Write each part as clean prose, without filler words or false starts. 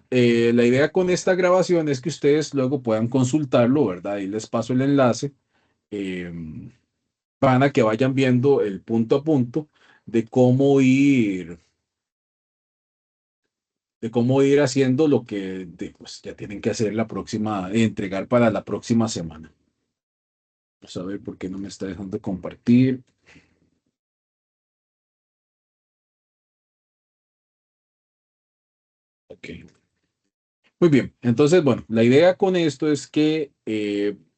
la idea con esta grabación es que ustedes luego puedan consultarlo, ¿verdad? Ahí les paso el enlace, eh, para que vayan viendo el punto a punto de cómo ir haciendo lo que pues, ya tienen que hacer la próxima, entregar para la próxima semana. Vamos a ver por qué no me está dejando compartir. Ok. Muy bien. Entonces, bueno, la idea con esto es que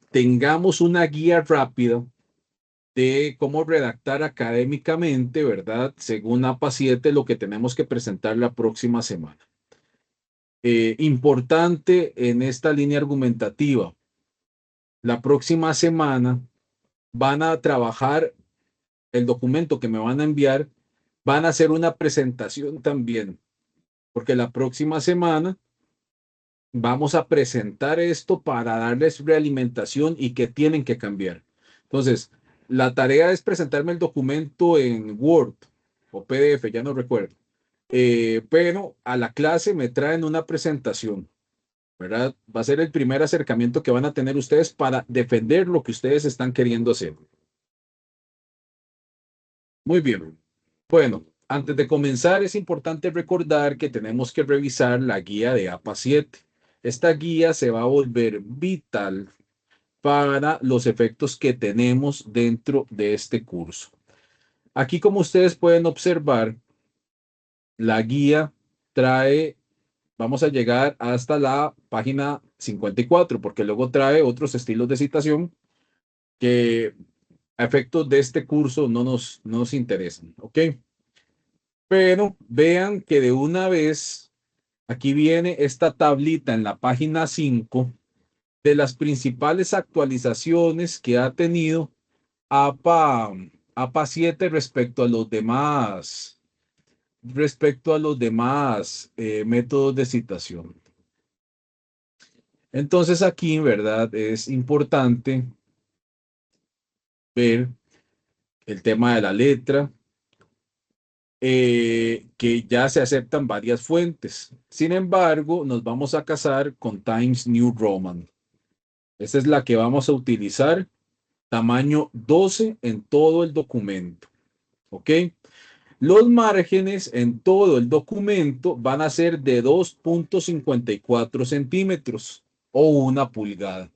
tengamos una guía rápida de cómo redactar académicamente, ¿verdad? Según APA 7, lo que tenemos que presentar la próxima semana. Importante en esta línea argumentativa, la próxima semana van a trabajar el documento que me van a enviar, van a hacer una presentación también, porque la próxima semana vamos a presentar esto para darles realimentación y que tienen que cambiar. Entonces, la tarea es presentarme el documento en Word o PDF, ya no recuerdo. Pero a la clase me traen una presentación, ¿verdad? Va a ser el primer acercamiento que van a tener ustedes para defender lo que ustedes están queriendo hacer. Muy bien. Bueno, antes de comenzar es importante recordar que tenemos que revisar la guía de APA 7. Esta guía se va a volver vital para los efectos que tenemos dentro de este curso. Aquí, como ustedes pueden observar, la guía trae, vamos a llegar hasta la página 54, porque luego trae otros estilos de citación que a efectos de este curso no nos interesan, ¿ok? Pero vean que de una vez, aquí viene esta tablita en la página 5 de las principales actualizaciones que ha tenido APA, APA 7 respecto a los demás métodos de citación. Entonces aquí, en verdad, es importante ver el tema de la letra, que ya se aceptan varias fuentes. Sin embargo, nos vamos a casar con Times New Roman. Esta es la que vamos a utilizar, tamaño 12 en todo el documento. ¿Ok? Los márgenes en todo el documento van a ser de 2,54 centímetros o 1 pulgada.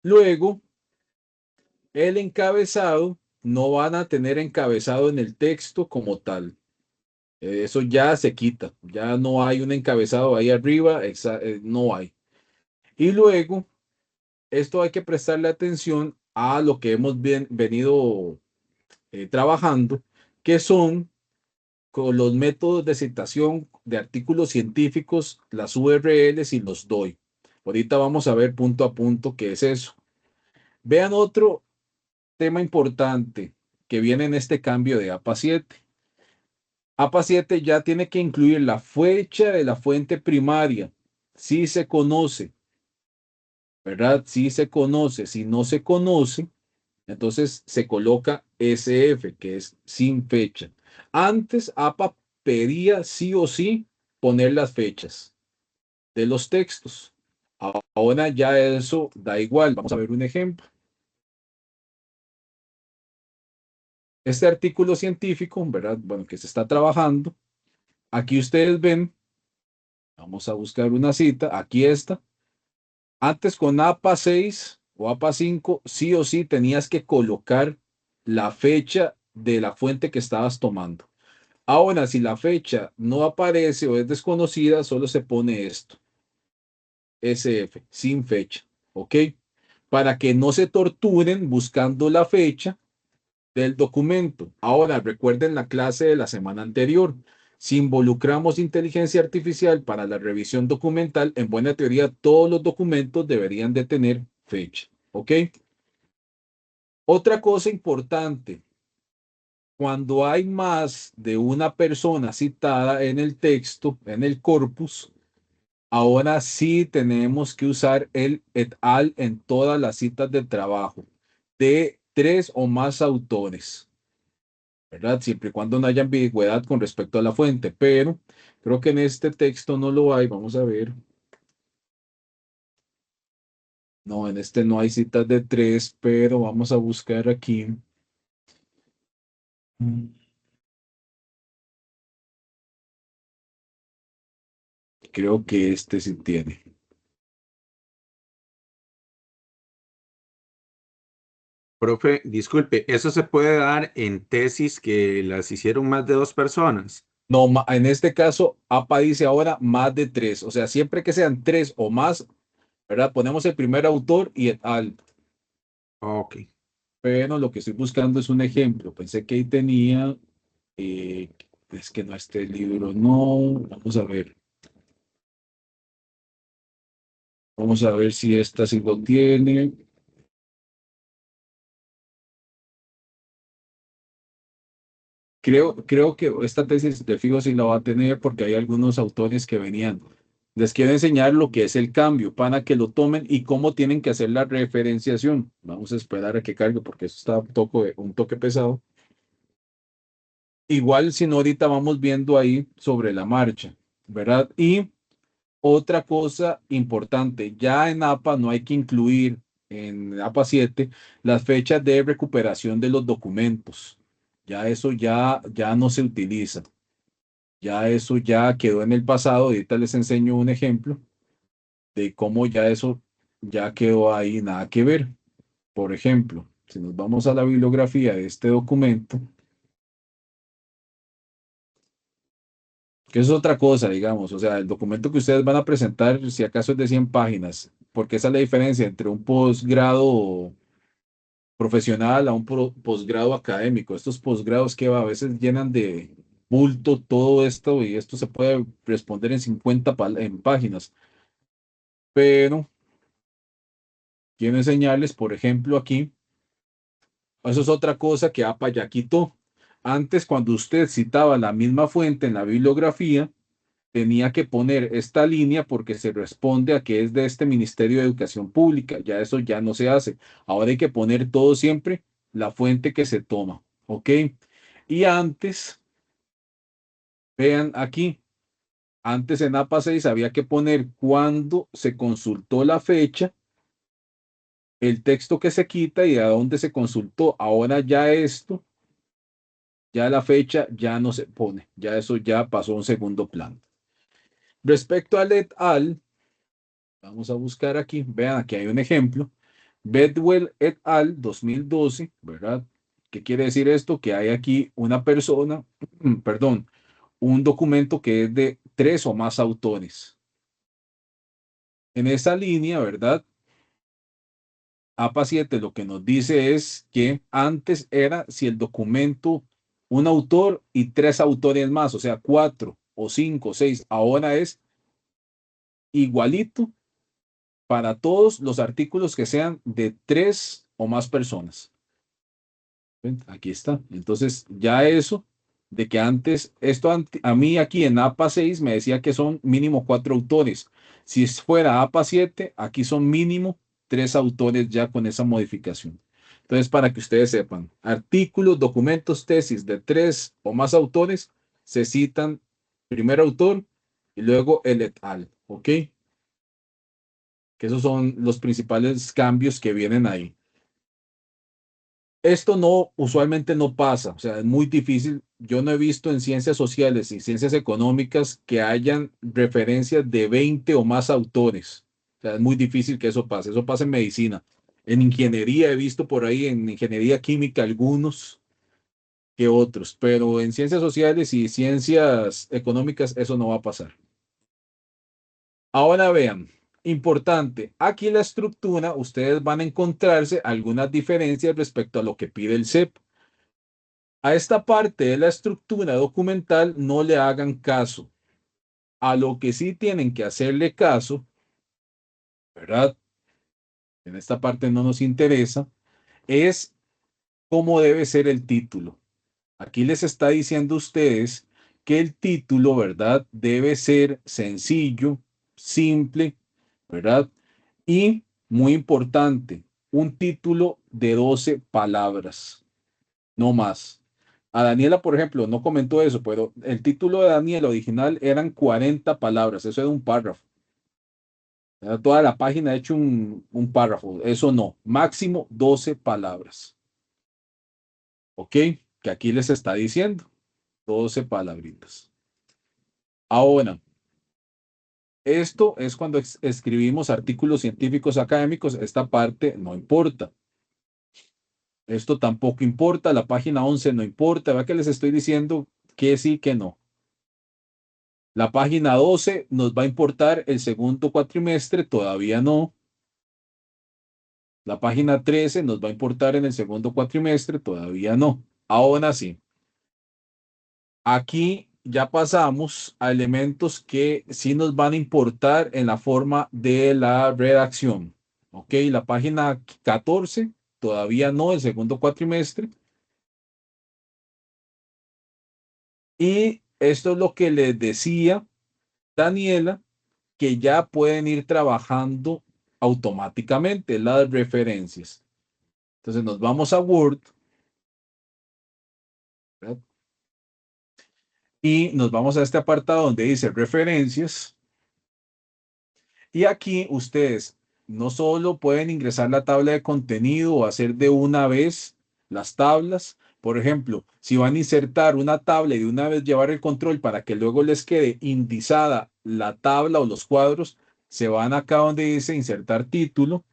Luego, el encabezado, no van a tener encabezado en el texto como tal. Eso ya se quita, ya no hay un encabezado ahí arriba, no hay. Y luego, esto hay que prestarle atención a lo que hemos venido trabajando, que son con los métodos de citación de artículos científicos, las URLs y los doy. Ahorita vamos a ver punto a punto qué es eso. Vean otro tema importante que viene en este cambio de APA 7. APA 7 ya tiene que incluir la fecha de la fuente primaria. Si se conoce, ¿verdad? Si se conoce. Si no se conoce, entonces se coloca SF, que es sin fecha. Antes, APA pedía sí o sí poner las fechas de los textos. Ahora ya eso da igual. Vamos a ver un ejemplo. Este artículo científico, ¿verdad? Bueno, que se está trabajando. Aquí ustedes ven, vamos a buscar una cita. Aquí está. Antes con APA 6 o APA 5, sí o sí tenías que colocar la fecha de la fuente que estabas tomando. Ahora, si la fecha no aparece o es desconocida, solo se pone esto, SF, sin fecha, ¿ok? Para que no se torturen buscando la fecha del documento. Ahora, recuerden la clase de la semana anterior. Si involucramos inteligencia artificial para la revisión documental, en buena teoría todos los documentos deberían de tener fecha, ¿ok? Otra cosa importante, cuando hay más de una persona citada en el texto, en el corpus, ahora sí tenemos que usar el et al en todas las citas de trabajo de 3 o más autores. ¿verdad? Siempre y cuando no haya ambigüedad con respecto a la fuente, pero creo que en este texto no lo hay. Vamos a ver. No, en este no hay citas de tres, pero vamos a buscar aquí. Mm, Creo que este sí tiene. Profe, disculpe, ¿eso se puede dar en tesis que las hicieron más de dos personas? No, en este caso, APA dice ahora más de tres. O sea, siempre que sean tres o más, ¿verdad? Ponemos el primer autor y et al. Ok. Pero lo que estoy buscando es un ejemplo. Pensé que ahí tenía. eh, es que no este libro, no. Vamos a ver. Vamos a ver si esta sí lo tiene. Creo que esta tesis de fijo sí la va a tener porque hay algunos autores que venían. Les quiero enseñar lo que es el cambio para que lo tomen y cómo tienen que hacer la referenciación. Vamos a esperar a que cargue porque eso está un toque pesado. Igual si no, ahorita vamos viendo ahí sobre la marcha, ¿verdad? Y otra cosa importante, ya en APA no hay que incluir en APA 7 las fechas de recuperación de los documentos. Ya eso ya no se utiliza. Ya eso ya quedó en el pasado. Ahorita les enseño un ejemplo de cómo ya eso ya quedó ahí, nada que ver. Por ejemplo, si nos vamos a la bibliografía de este documento, que es otra cosa, digamos, o sea, el documento que ustedes van a presentar, si acaso es de 100 páginas, porque esa es la diferencia entre un posgrado profesional a un posgrado académico. Estos posgrados que a veces llenan de bulto todo esto y esto se puede responder en 50 en páginas. Pero quiero enseñarles, por ejemplo, aquí, eso es otra cosa que APA ya quitó. Antes, cuando usted citaba la misma fuente en la bibliografía, tenía que poner esta línea porque se responde a que es de este Ministerio de Educación Pública. Ya eso ya no se hace. Ahora hay que poner todo siempre la fuente que se toma. ¿Ok? Y antes, vean aquí, antes en APA 6 había que poner cuándo se consultó la fecha, el texto que se quita y a dónde se consultó. Ahora ya esto, ya la fecha ya no se pone. Ya eso ya pasó a un segundo plano. Respecto al et al, vamos a buscar aquí. Vean, aquí hay un ejemplo. Bedwell et al. 2012, ¿verdad? ¿Qué quiere decir esto? Que hay aquí una persona, perdón, un documento que es de tres o más autores. En esa línea, ¿verdad? APA 7 lo que nos dice es que antes era si el documento, un autor y tres autores más, o sea, cuatro o cinco, seis. Ahora es igualito para todos los artículos que sean de tres o más personas. ¿Ven? Aquí está. Entonces, ya eso, de que antes, esto a mí aquí en APA 6 me decía que son mínimo cuatro autores. Si fuera APA 7, aquí son mínimo tres autores ya con esa modificación. Entonces, para que ustedes sepan, artículos, documentos, tesis de tres o más autores se citan primer autor y luego el et al. ¿Ok? Que esos son los principales cambios que vienen ahí. Esto no, usualmente no pasa, o sea, es muy difícil. Yo no he visto en ciencias sociales y ciencias económicas que hayan referencias de 20 o más autores. O sea, es muy difícil que eso pase. Eso pasa en medicina. En ingeniería he visto por ahí, en ingeniería química, algunos que otros, pero en ciencias sociales y ciencias económicas eso no va a pasar. Ahora vean, importante, aquí la estructura, ustedes van a encontrarse algunas diferencias respecto a lo que pide el CEP. A esta parte de la estructura documental no le hagan caso. A lo que sí tienen que hacerle caso, ¿verdad? En esta parte no nos interesa, es cómo debe ser el título. Aquí les está diciendo a ustedes que el título, ¿verdad? Debe ser sencillo, simple, ¿verdad? Y muy importante, un título de 12 palabras, no más. A Daniela, por ejemplo, no comentó eso, pero el título de Daniela original eran 40 palabras, eso era un párrafo. Era toda la página hecho un párrafo, eso no, máximo 12 palabras. ¿Ok? Que aquí les está diciendo 12 palabritas. Ahora, esto es cuando escribimos artículos científicos académicos, esta parte no importa. Esto tampoco importa, la página 11 no importa, ¿verdad que les estoy diciendo que sí, que no? La página 12 nos va a importar el segundo cuatrimestre, todavía no. La página 13 nos va a importar en el segundo cuatrimestre, todavía no. Aún así, aquí ya pasamos a elementos que sí nos van a importar en la forma de la redacción. Ok, la página 14, todavía no, el segundo cuatrimestre. Y esto es lo que les decía Daniela, que ya pueden ir trabajando automáticamente las referencias. Entonces nos vamos a Word, ¿verdad? Y nos vamos a este apartado donde dice referencias. Y aquí ustedes no solo pueden ingresar la tabla de contenido o hacer de una vez las tablas. Por ejemplo, si van a insertar una tabla y de una vez llevar el control para que luego les quede indizada la tabla o los cuadros, se van acá donde dice insertar título,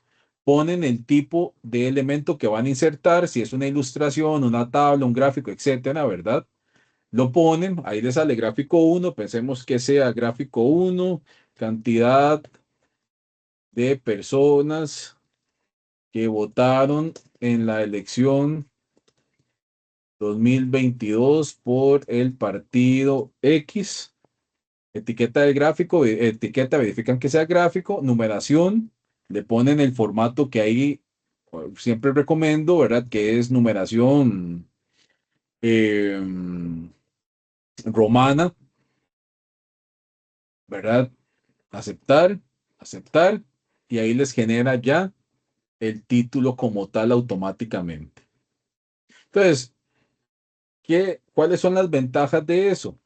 ponen el tipo de elemento que van a insertar, si es una ilustración, una tabla, un gráfico, etcétera, ¿verdad? Lo ponen, ahí les sale gráfico uno, pensemos que sea gráfico uno, cantidad de personas que votaron en la elección 2022 por el partido X. Etiqueta del gráfico, etiqueta, verifican que sea gráfico, numeración, le ponen el formato que ahí siempre recomiendo, ¿verdad? Que es numeración eh, romana, ¿verdad? Aceptar, aceptar, y ahí les genera ya el título como tal automáticamente. Entonces, ¿cuáles son las ventajas de eso?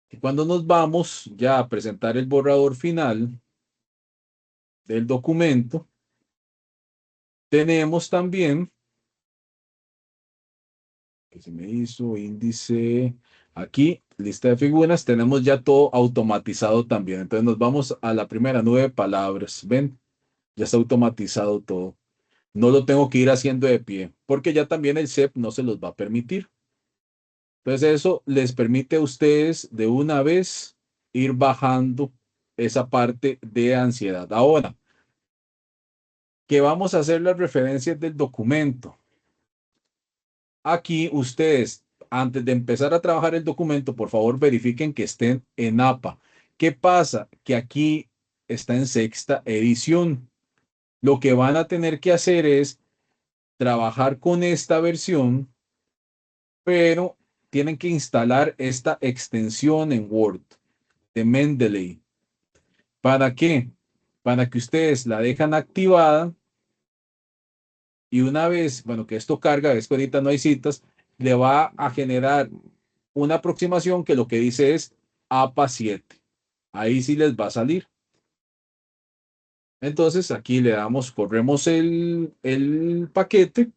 Que cuando nos vamos ya a presentar el borrador final del documento, tenemos también, que se me hizo índice, aquí, lista de figuras, tenemos ya todo automatizado también. Entonces nos vamos a la primera 9 palabras. ¿Ven? Ya está automatizado todo. No lo tengo que ir haciendo de pie, porque ya también el CEP no se los va a permitir. Entonces eso les permite a ustedes de una vez ir bajando esa parte de ansiedad. Ahora, que vamos a hacer las referencias del documento. Aquí ustedes, antes de empezar a trabajar el documento, por favor verifiquen que estén en APA. ¿Qué pasa? Que aquí está en sexta edición. Lo que van a tener que hacer es trabajar con esta versión, pero tienen que instalar esta extensión en Word de Mendeley. ¿Para qué? Para que ustedes la dejan activada y una vez, bueno, que esto carga, es que ahorita no hay citas, le va a generar una aproximación que lo que dice es APA 7. Ahí sí les va a salir. Entonces aquí le damos, corremos el paquete,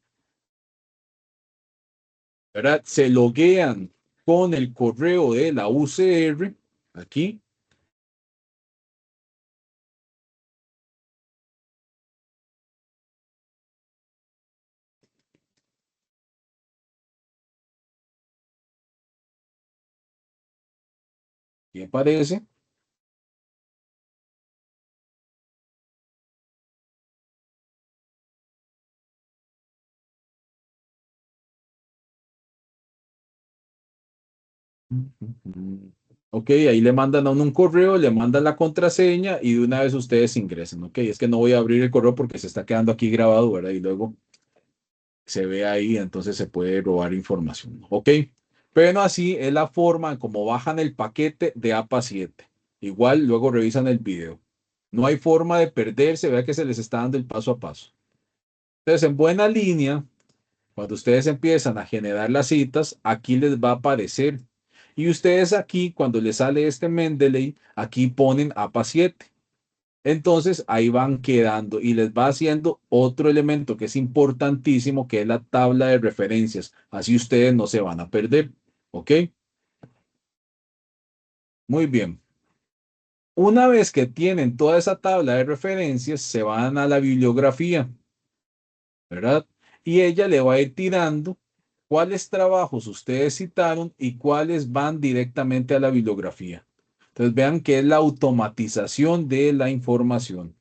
¿verdad? Se loguean con el correo de la UCR, aquí, y aparece. Ok, ahí le mandan a uno un correo, le mandan la contraseña y de una vez ustedes ingresan. Ok, es que no voy a abrir el correo porque se está quedando aquí grabado, ¿verdad? Y luego se ve ahí, entonces se puede robar información. Ok, pero así es la forma en cómo bajan el paquete de APA 7. Igual luego revisan el video. No hay forma de perderse, vea que se les está dando el paso a paso. Entonces, en buena línea, Cuando ustedes empiezan a generar las citas, aquí les va a aparecer. Y ustedes aquí, cuando les sale este Mendeley, aquí ponen APA 7. Entonces ahí van quedando y les va haciendo otro elemento que es importantísimo, que es la tabla de referencias. Así ustedes no se van a perder. ¿Ok? Muy bien. Una vez que tienen toda esa tabla de referencias, se van a la bibliografía, ¿verdad? Y ella le va a ir tirando cuáles trabajos ustedes citaron y cuáles van directamente a la bibliografía. Entonces vean que es la automatización de la información.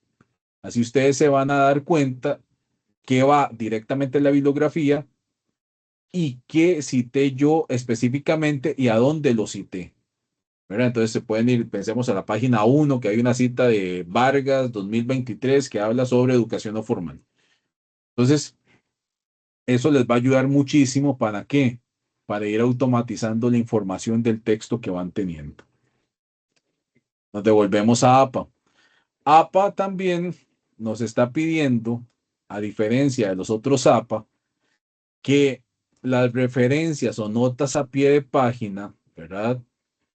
Así ustedes se van a dar cuenta que va directamente a la bibliografía y qué cité yo específicamente y a dónde lo cité. ¿Verdad? Entonces se pueden ir, pensemos a la página 1, que hay una cita de Vargas 2023 que habla sobre educación no formal. Entonces, eso les va a ayudar muchísimo. ¿Para qué? Para ir automatizando la información del texto que van teniendo. Nos devolvemos a APA. APA también nos está pidiendo, a diferencia de los otros APA, que las referencias o notas a pie de página, ¿verdad?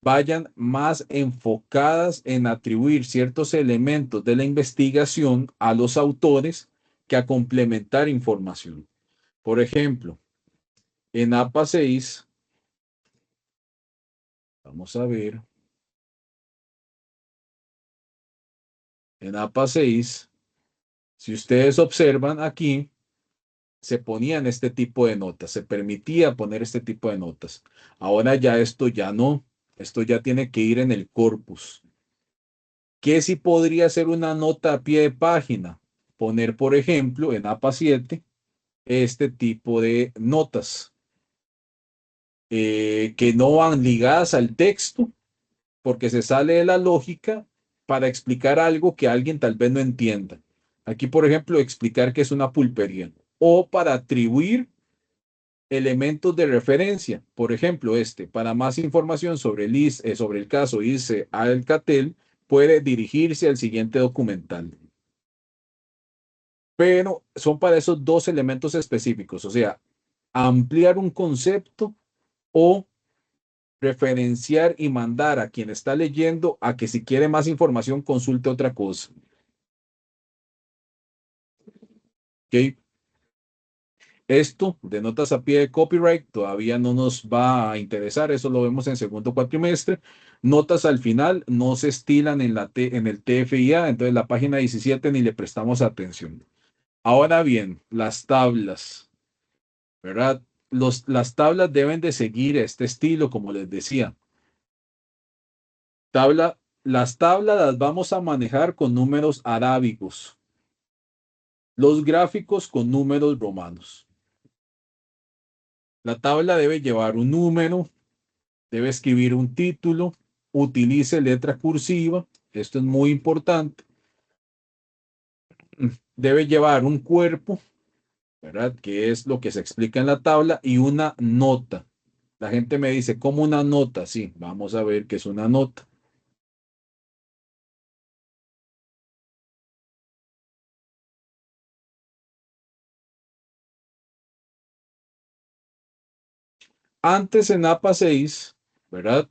Vayan más enfocadas en atribuir ciertos elementos de la investigación a los autores que a complementar información. Por ejemplo, en APA 6, vamos a ver, en APA 6, si ustedes observan aquí, se ponían este tipo de notas, se permitía poner este tipo de notas. Ahora ya esto ya no, esto ya tiene que ir en el corpus. ¿Qué sí podría ser una nota a pie de página? Poner, por ejemplo, en APA 7, este tipo de notas que no van ligadas al texto porque se sale de la lógica para explicar algo que alguien tal vez no entienda. Aquí, por ejemplo, explicar qué es una pulpería o para atribuir elementos de referencia. Por ejemplo, para más información sobre sobre el caso ICE Alcatel, puede dirigirse al siguiente documental. Pero son para esos dos elementos específicos, o sea, ampliar un concepto o referenciar y mandar a quien está leyendo a que si quiere más información consulte otra cosa. ¿Ok? Esto de notas a pie de copyright todavía no nos va a interesar, eso lo vemos en segundo cuatrimestre. Notas al final no se estilan en el TFIA, entonces la página 17 ni le prestamos atención. Ahora bien, las tablas, ¿verdad? Las tablas deben de seguir este estilo, como les decía. Las tablas las vamos a manejar con números arábigos, los gráficos con números romanos. La tabla debe llevar un número, debe escribir un título, utilice letra cursiva, esto es muy importante. Debe llevar un cuerpo, ¿verdad? Que es lo que se explica en la tabla, y una nota. La gente me dice, ¿cómo una nota? Sí, vamos a ver qué es una nota. Antes en APA 6, ¿verdad?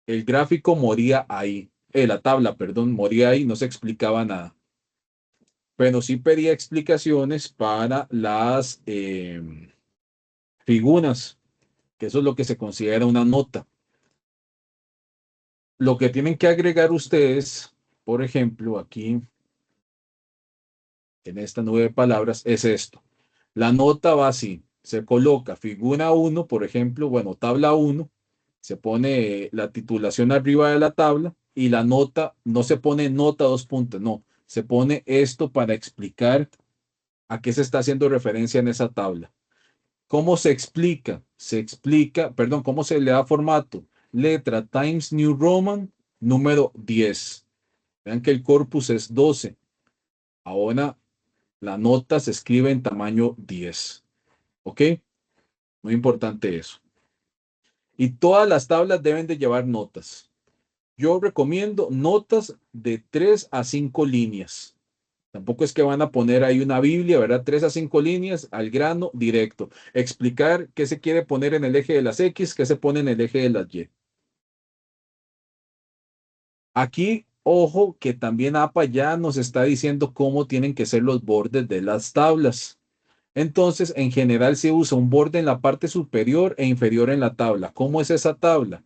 El gráfico moría ahí. La tabla, perdón, moría ahí, no se explicaba nada. Pero sí pedía explicaciones para las figuras, que eso es lo que se considera una nota. Lo que tienen que agregar ustedes, por ejemplo, aquí en esta nube de palabras, es esto. La nota va así, se coloca figura 1, por ejemplo, bueno, tabla 1, se pone la titulación arriba de la tabla y la nota, no se pone nota dos puntos, no, se pone esto para explicar a qué se está haciendo referencia en esa tabla. ¿Cómo se explica? Se explica, perdón, ¿cómo se le da formato? Letra Times New Roman número 10. Vean que el corpus es 12. Ahora la nota se escribe en tamaño 10. ¿Ok? Muy importante eso. Y todas las tablas deben de llevar notas. Yo recomiendo notas de 3 a 5 líneas. Tampoco es que van a poner ahí una Biblia, ¿verdad? 3 a 5 líneas, al grano, directo. Explicar qué se quiere poner en el eje de las X, qué se pone en el eje de las Y. Aquí, ojo, que también APA ya nos está diciendo cómo tienen que ser los bordes de las tablas. Entonces, en general se usa un borde en la parte superior e inferior en la tabla. ¿Cómo es esa tabla?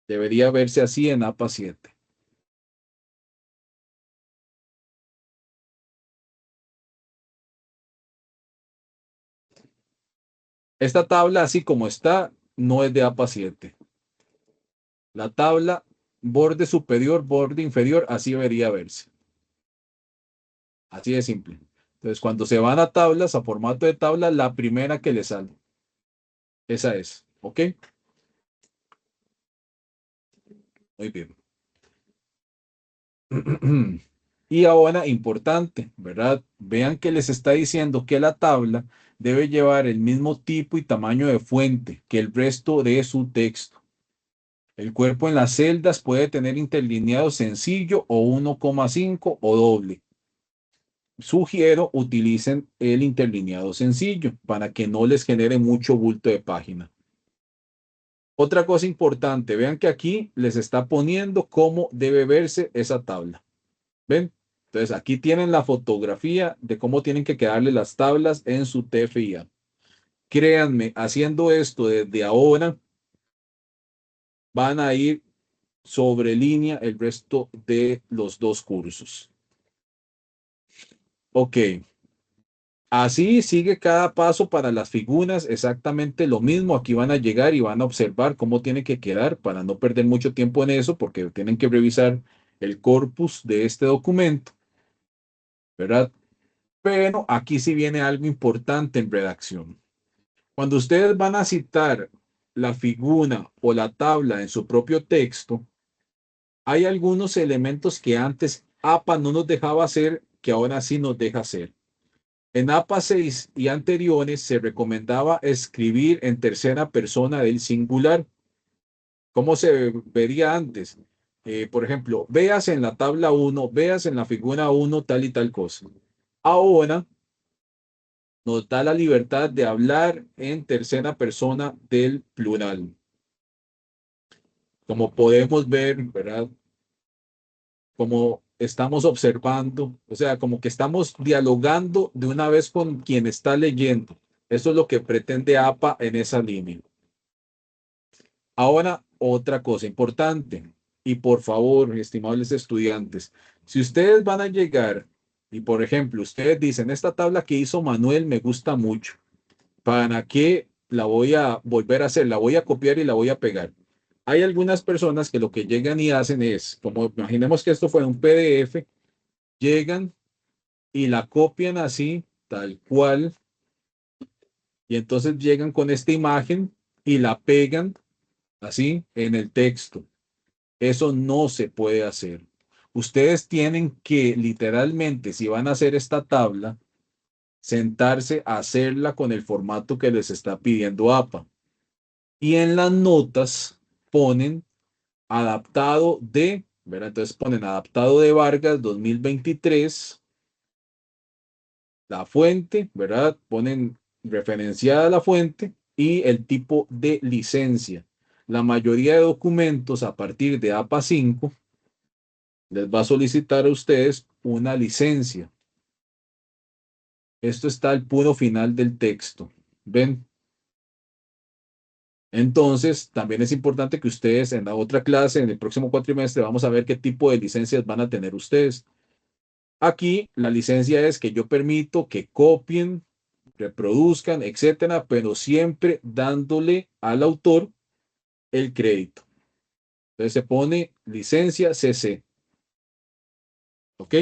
Debería verse así en APA 7. Esta tabla, así como está, no es de APA 7. La tabla, borde superior, borde inferior, así debería verse. Así de simple. Entonces, cuando se van a tablas, a formato de tabla, la primera que le sale. Esa es. ¿Ok? Muy bien. Y ahora, importante, ¿verdad? Vean que les está diciendo que la tabla debe llevar el mismo tipo y tamaño de fuente que el resto de su texto. El cuerpo en las celdas puede tener interlineado sencillo o 1,5 o doble. Sugiero utilicen el interlineado sencillo para que no les genere mucho bulto de página. Otra cosa importante, vean que aquí les está poniendo cómo debe verse esa tabla. ¿Ven? Entonces aquí tienen la fotografía de cómo tienen que quedarle las tablas en su TFIA. Créanme, haciendo esto desde ahora, van a ir sobre línea el resto de los dos cursos. Ok. Así sigue cada paso para las figuras, exactamente lo mismo. Aquí van a llegar y van a observar cómo tiene que quedar para no perder mucho tiempo en eso, porque tienen que revisar el corpus de este documento, ¿verdad? Pero aquí sí viene algo importante en redacción. Cuando ustedes van a citar la figura o la tabla en su propio texto, hay algunos elementos que antes APA no nos dejaba hacer, que ahora sí nos deja hacer. En APA 6 y anteriores se recomendaba escribir en tercera persona del singular. ¿Cómo se vería antes? Por ejemplo, veas en la tabla 1, veas en la figura 1 tal y tal cosa. Ahora nos da la libertad de hablar en tercera persona del plural. Como podemos ver, ¿verdad? Como estamos observando, o sea, como que estamos dialogando de una vez con quien está leyendo. Eso es lo que pretende APA en esa línea. Ahora, otra cosa importante, y por favor, estimables estudiantes, si ustedes van a llegar y, por ejemplo, ustedes dicen, esta tabla que hizo Manuel me gusta mucho, ¿para qué la voy a volver a hacer? La voy a copiar y la voy a pegar. Hay algunas personas que lo que llegan y hacen es, como imaginemos que esto fuera un PDF, llegan y la copian así, tal cual, y entonces llegan con esta imagen y la pegan así en el texto. Eso no se puede hacer. Ustedes tienen que literalmente, si van a hacer esta tabla, sentarse a hacerla con el formato que les está pidiendo APA. Y en las notas ponen adaptado de, ¿verdad? Entonces ponen adaptado de Vargas 2023, la fuente, ¿verdad? Ponen referenciada la fuente y el tipo de licencia. La mayoría de documentos a partir de APA 5 les va a solicitar a ustedes una licencia. Esto está al puro final del texto. ¿Ven? Entonces, también es importante que ustedes en la otra clase, en el próximo cuatrimestre, vamos a ver qué tipo de licencias van a tener ustedes. Aquí la licencia es que yo permito que copien, reproduzcan, etcétera, pero siempre dándole al autor el crédito. Entonces se pone licencia CC. ¿Ok?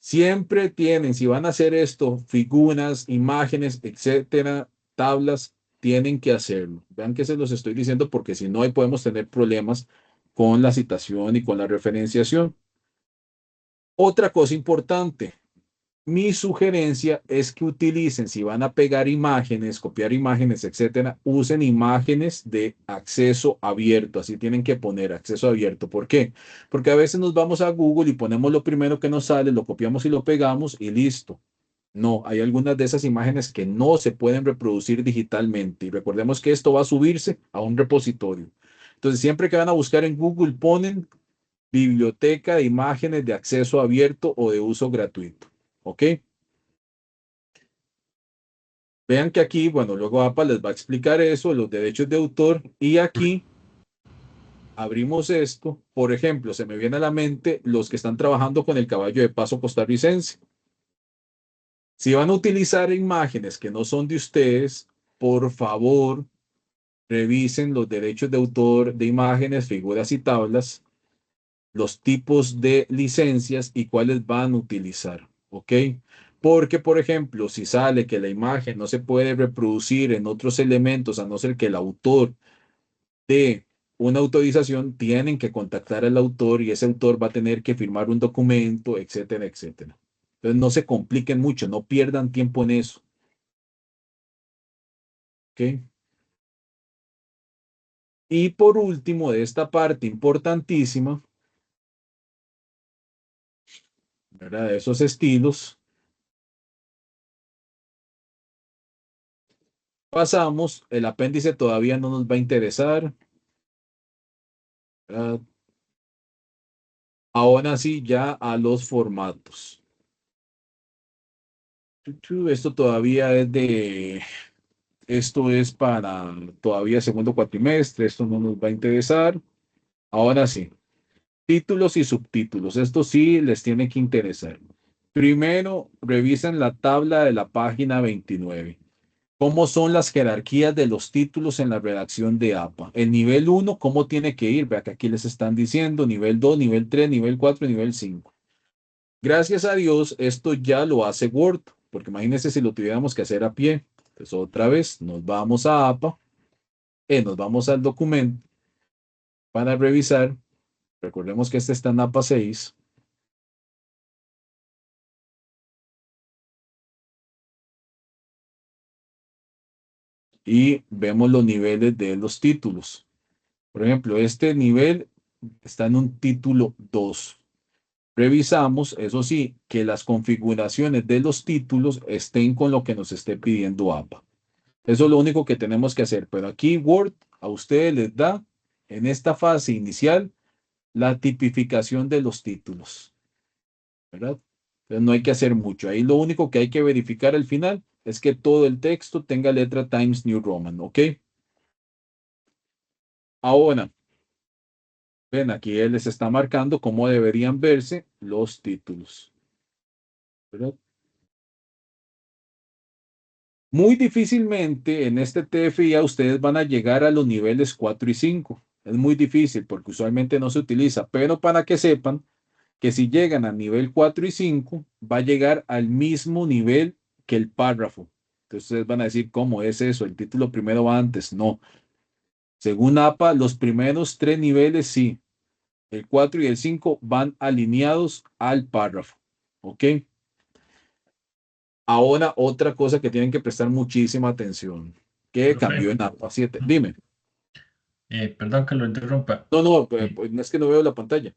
Siempre tienen, si van a hacer esto, figuras, imágenes, etcétera, tablas, tienen que hacerlo. Vean que se los estoy diciendo porque si no, ahí podemos tener problemas con la citación y con la referenciación. Otra cosa importante, Mi sugerencia es que utilicen, si van a pegar imágenes, copiar imágenes, etcétera, usen imágenes de acceso abierto. Así tienen que poner acceso abierto. ¿Por qué? Porque a veces nos vamos a Google y ponemos lo primero que nos sale, lo copiamos y lo pegamos y listo. No, hay algunas de esas imágenes que no se pueden reproducir digitalmente. Y recordemos que esto va a subirse a un repositorio. Entonces, siempre que van a buscar en Google, ponen biblioteca de imágenes de acceso abierto o de uso gratuito. ¿Ok? Vean que aquí, bueno, luego APA les va a explicar eso, los derechos de autor, y aquí abrimos esto. Por ejemplo, se me viene a la mente los que están trabajando con el caballo de paso costarricense. Si van a utilizar imágenes que no son de ustedes, por favor, revisen los derechos de autor de imágenes, figuras y tablas, los tipos de licencias y cuáles van a utilizar, ¿ok? Porque, por ejemplo, si sale que la imagen no se puede reproducir en otros elementos, a no ser que el autor dé una autorización, tienen que contactar al autor y ese autor va a tener que firmar un documento, etcétera, etcétera. Entonces, no se compliquen mucho, no pierdan tiempo en eso, ¿ok? Y por último, de esta parte importantísima, ¿verdad? De esos estilos, pasamos, el apéndice todavía no nos va a interesar, ¿verdad? Ahora sí, ya a los formatos. Esto todavía es esto es para todavía segundo cuatrimestre, esto no nos va a interesar. Ahora sí, títulos y subtítulos, esto sí les tiene que interesar. Primero, revisen la tabla de la página 29. ¿Cómo son las jerarquías de los títulos en la redacción de APA? El nivel uno, ¿cómo tiene que ir? Vea que aquí les están diciendo nivel 2, nivel 3, nivel 4, nivel 5. Gracias a Dios, esto ya lo hace Word, porque imagínense si lo tuviéramos que hacer a pie. Entonces, otra vez, nos vamos a APA, nos vamos al documento para revisar. Recordemos que este está en APA 6 y vemos los niveles de los títulos. Por ejemplo, este nivel está en un título 2. Revisamos, eso sí, que las configuraciones de los títulos estén con lo que nos esté pidiendo APA. Eso es lo único que tenemos que hacer. Pero aquí Word a ustedes les da en esta fase inicial la tipificación de los títulos, ¿verdad? Entonces no hay que hacer mucho. Ahí lo único que hay que verificar al final es que todo el texto tenga letra Times New Roman, ¿ok? Ahora, ven, aquí él les está marcando cómo deberían verse los títulos, ¿verdad? Muy difícilmente en este TFIA ustedes van a llegar a los niveles 4 y 5. Es muy difícil porque usualmente no se utiliza, pero para que sepan que si llegan al nivel 4 y 5, va a llegar al mismo nivel que el párrafo. Entonces ustedes van a decir, ¿cómo es eso? El título primero va antes. No. Según APA, los primeros tres niveles sí. El 4 y el 5 van alineados al párrafo. ¿Ok? Ahora, otra cosa que tienen que prestar muchísima atención. ¿Qué cambió Profe, en APA 7? Dime. perdón que lo interrumpa. No, no, Eh, pues no es que no veo la pantalla.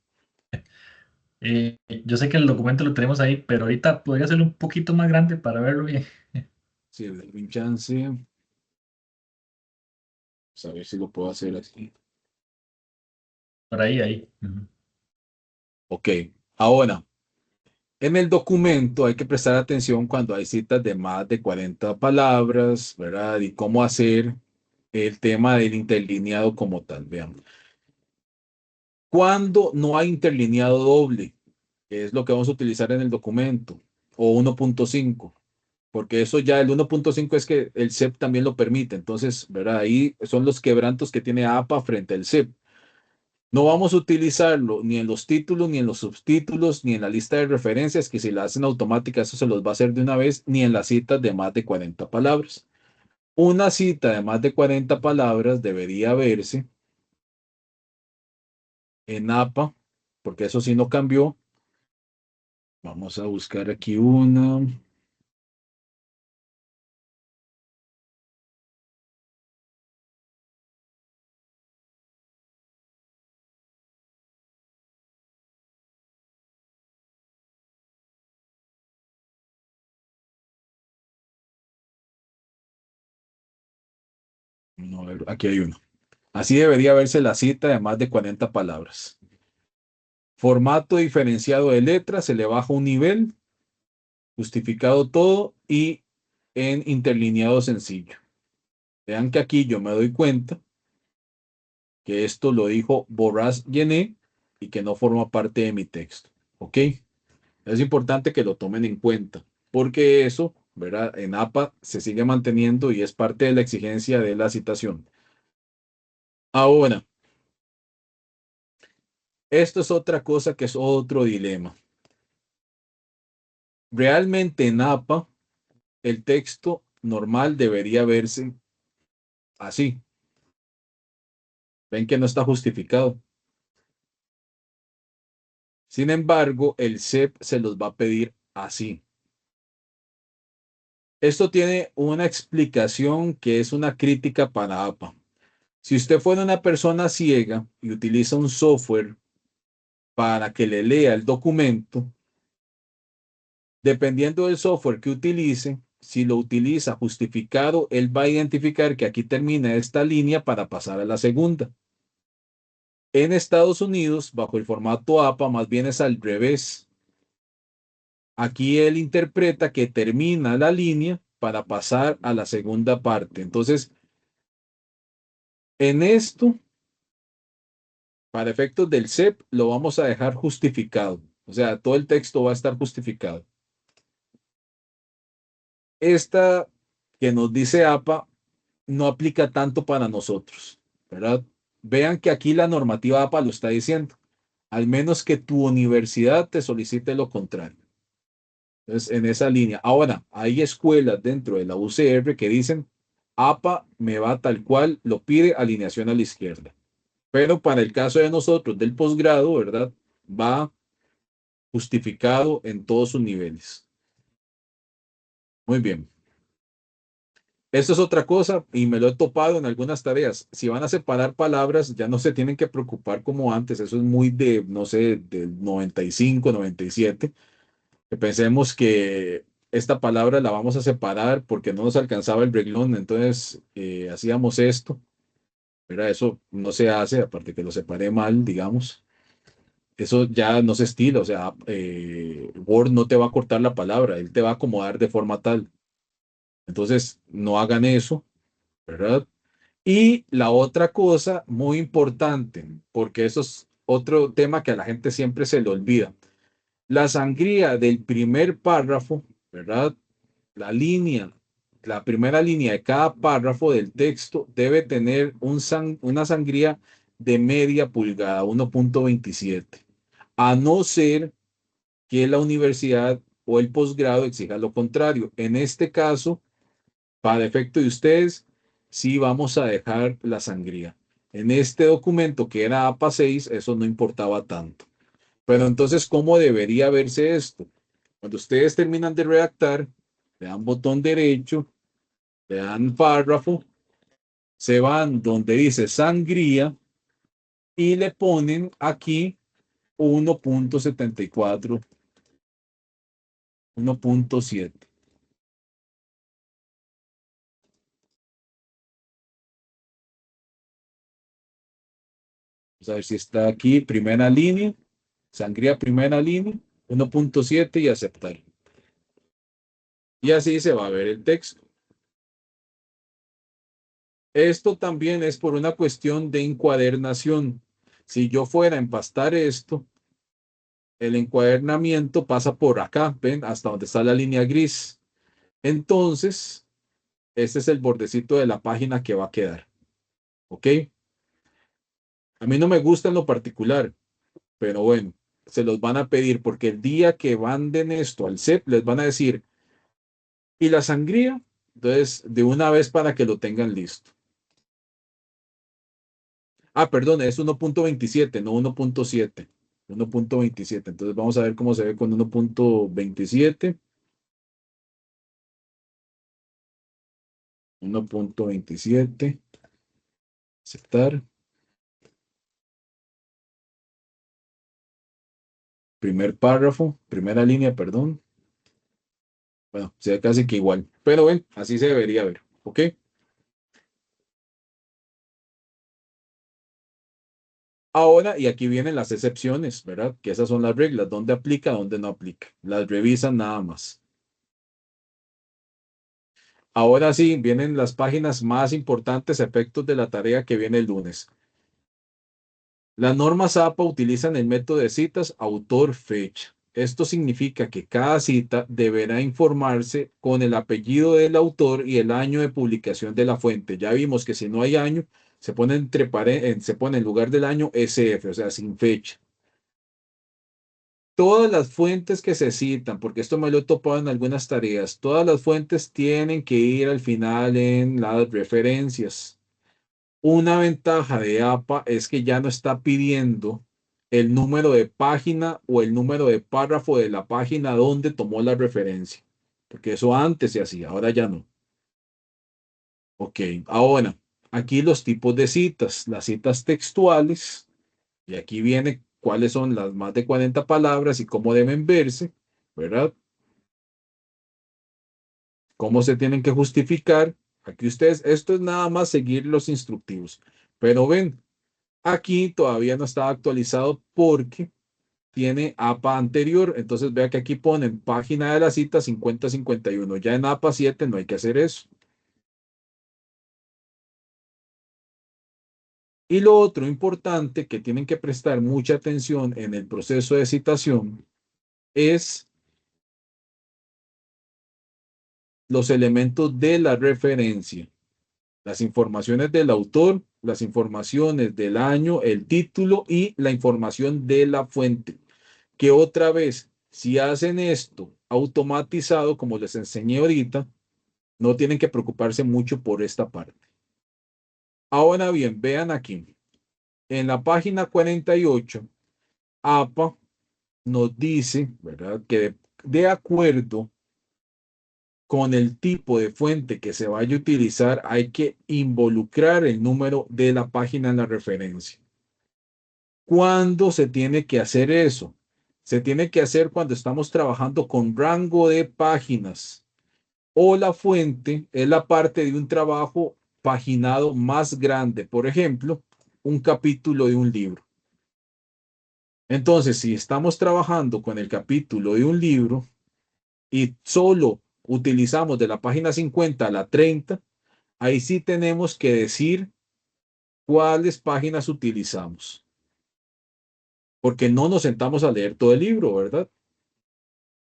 yo sé que el documento lo tenemos ahí, pero ahorita podría hacerlo un poquito más grande para verlo bien. Sí, un chance. Vamos a ver si lo puedo hacer así. Por ahí, ahí. Ujú. Ok. Ahora, en el documento hay que prestar atención cuando hay citas de más de 40 palabras, ¿verdad? Y cómo hacer el tema del interlineado como tal. Vean. Cuando no hay interlineado doble, que es lo que vamos a utilizar en el documento, o 1.5, porque eso ya el 1.5 es que el CEP también lo permite. Entonces, ¿verdad? Ahí son los quebrantos que tiene APA frente al CEP. No vamos a utilizarlo ni en los títulos, ni en los subtítulos, ni en la lista de referencias, que si la hacen automática, eso se los va a hacer de una vez, ni en las citas de más de 40 palabras. Una cita de más de 40 palabras debería verse en APA, porque eso sí no cambió, Vamos a buscar aquí una. No, aquí hay uno. Así debería verse la cita de más de 40 palabras. Formato diferenciado de letras, se le baja un nivel, justificado todo y en interlineado sencillo. Vean que aquí yo me doy cuenta que esto lo dijo Borrás Llené y que no forma parte de mi texto. ¿Ok? Es importante que lo tomen en cuenta porque eso, ¿verdad? En APA se sigue manteniendo y es parte de la exigencia de la citación. Ahora, esto es otra cosa que es otro dilema. Realmente en APA el texto normal debería verse así. Ven que no está justificado. Sin embargo, el CEP se los va a pedir así. Esto tiene una explicación que es una crítica para APA. Si usted fuera una persona ciega y utiliza un software para que le lea el documento, dependiendo del software que utilice, si lo utiliza justificado, él va a identificar que aquí termina esta línea para pasar a la segunda. En Estados Unidos, bajo el formato APA, más bien es al revés. Aquí él interpreta que termina la línea para pasar a la segunda parte. Entonces, en esto, para efectos del CEP, lo vamos a dejar justificado. O sea, todo el texto va a estar justificado. Esta que nos dice APA no aplica tanto para nosotros, ¿verdad? Vean que aquí la normativa APA lo está diciendo, al menos que tu universidad te solicite lo contrario. Entonces, en esa línea. Ahora, hay escuelas dentro de la UCR que dicen, APA me va tal cual, lo pide alineación a la izquierda. Pero para el caso de nosotros del posgrado, ¿verdad? Va justificado en todos sus niveles. Muy bien. Esto es otra cosa y me lo he topado en algunas tareas. Si van a separar palabras, ya no se tienen que preocupar como antes. Eso es muy de, no sé, del 95, 97. Que pensemos que esta palabra la vamos a separar porque no nos alcanzaba el reglón. Entonces hacíamos esto. Pero eso no se hace, aparte que lo separé mal, digamos. Eso ya no se estila. O sea, Word no te va a cortar la palabra, él te va a acomodar de forma tal. Entonces, no hagan eso, ¿verdad? Y la otra cosa muy importante, porque eso es otro tema que a la gente siempre se le olvida. La sangría del primer párrafo, ¿verdad? La línea, la primera línea de cada párrafo del texto debe tener una sangría de media pulgada, 1.27, a no ser que la universidad o el posgrado exija lo contrario. En este caso, para efecto de ustedes, sí vamos a dejar la sangría. En este documento que era APA 6, eso no importaba tanto. Pero entonces, ¿cómo debería verse esto? Cuando ustedes terminan de redactar, le dan botón derecho, le dan párrafo, se van donde dice sangría y le ponen aquí 1.74, 1.7. Vamos a ver si está aquí, primera línea, sangría primera línea, 1.7 y aceptar. Y así se va a ver el texto. Esto también es por una cuestión de encuadernación. Si yo fuera a empastar esto, el encuadernamiento pasa por acá, ven, hasta donde está la línea gris. Entonces, este es el bordecito de la página que va a quedar. ¿Ok? A mí no me gusta en lo particular, pero bueno, se los van a pedir porque el día que manden esto al CEP, les van a decir, ¿y la sangría? Entonces, de una vez para que lo tengan listo. Ah, perdón, es 1.27, no 1.7. 1.27. Entonces vamos a ver cómo se ve con 1.27. 1.27. Aceptar. Primer párrafo, primera línea, perdón. Bueno, se ve casi que igual. Pero ven, así se debería ver. ¿Ok? Ahora, y aquí vienen las excepciones, ¿verdad? Que esas son las reglas, dónde aplica, dónde no aplica. Las revisan nada más. Ahora sí, vienen las páginas más importantes, efectos de la tarea que viene el lunes. Las normas APA utilizan el método de citas autor-fecha. Esto significa que cada cita deberá informarse con el apellido del autor y el año de publicación de la fuente. Ya vimos que si no hay año, se pone se pone en lugar del año SF, o sea, sin fecha. Todas las fuentes que se citan, porque esto me lo he topado en algunas tareas, todas las fuentes tienen que ir al final en las referencias. Una ventaja de APA es que ya no está pidiendo el número de página o el número de párrafo de la página donde tomó la referencia, porque eso antes se hacía, ahora ya no. Ok, ahora, aquí los tipos de citas, las citas textuales, y aquí viene cuáles son las más de 40 palabras y cómo deben verse, ¿verdad? Cómo se tienen que justificar. Aquí ustedes, esto es nada más seguir los instructivos, pero ven, aquí todavía no está actualizado porque tiene APA anterior. Entonces vea que aquí ponen página de la cita 5051. Ya en APA 7 no hay que hacer eso. Y lo otro importante que tienen que prestar mucha atención en el proceso de citación es los elementos de la referencia. Las informaciones del autor, las informaciones del año, el título y la información de la fuente. Que otra vez, si hacen esto automatizado, como les enseñé ahorita, no tienen que preocuparse mucho por esta parte. Ahora bien, vean aquí. En la página 48, APA nos dice, ¿verdad? Que de acuerdo con el tipo de fuente que se vaya a utilizar, hay que involucrar el número de la página en la referencia. ¿Cuándo se tiene que hacer eso? Se tiene que hacer cuando estamos trabajando con rango de páginas o la fuente es la parte de un trabajo paginado más grande. Por ejemplo, un capítulo de un libro. Entonces, si estamos trabajando con el capítulo de un libro y solo utilizamos de la página 50 a la 30, ahí sí tenemos que decir cuáles páginas utilizamos, porque no nos sentamos a leer todo el libro, ¿verdad?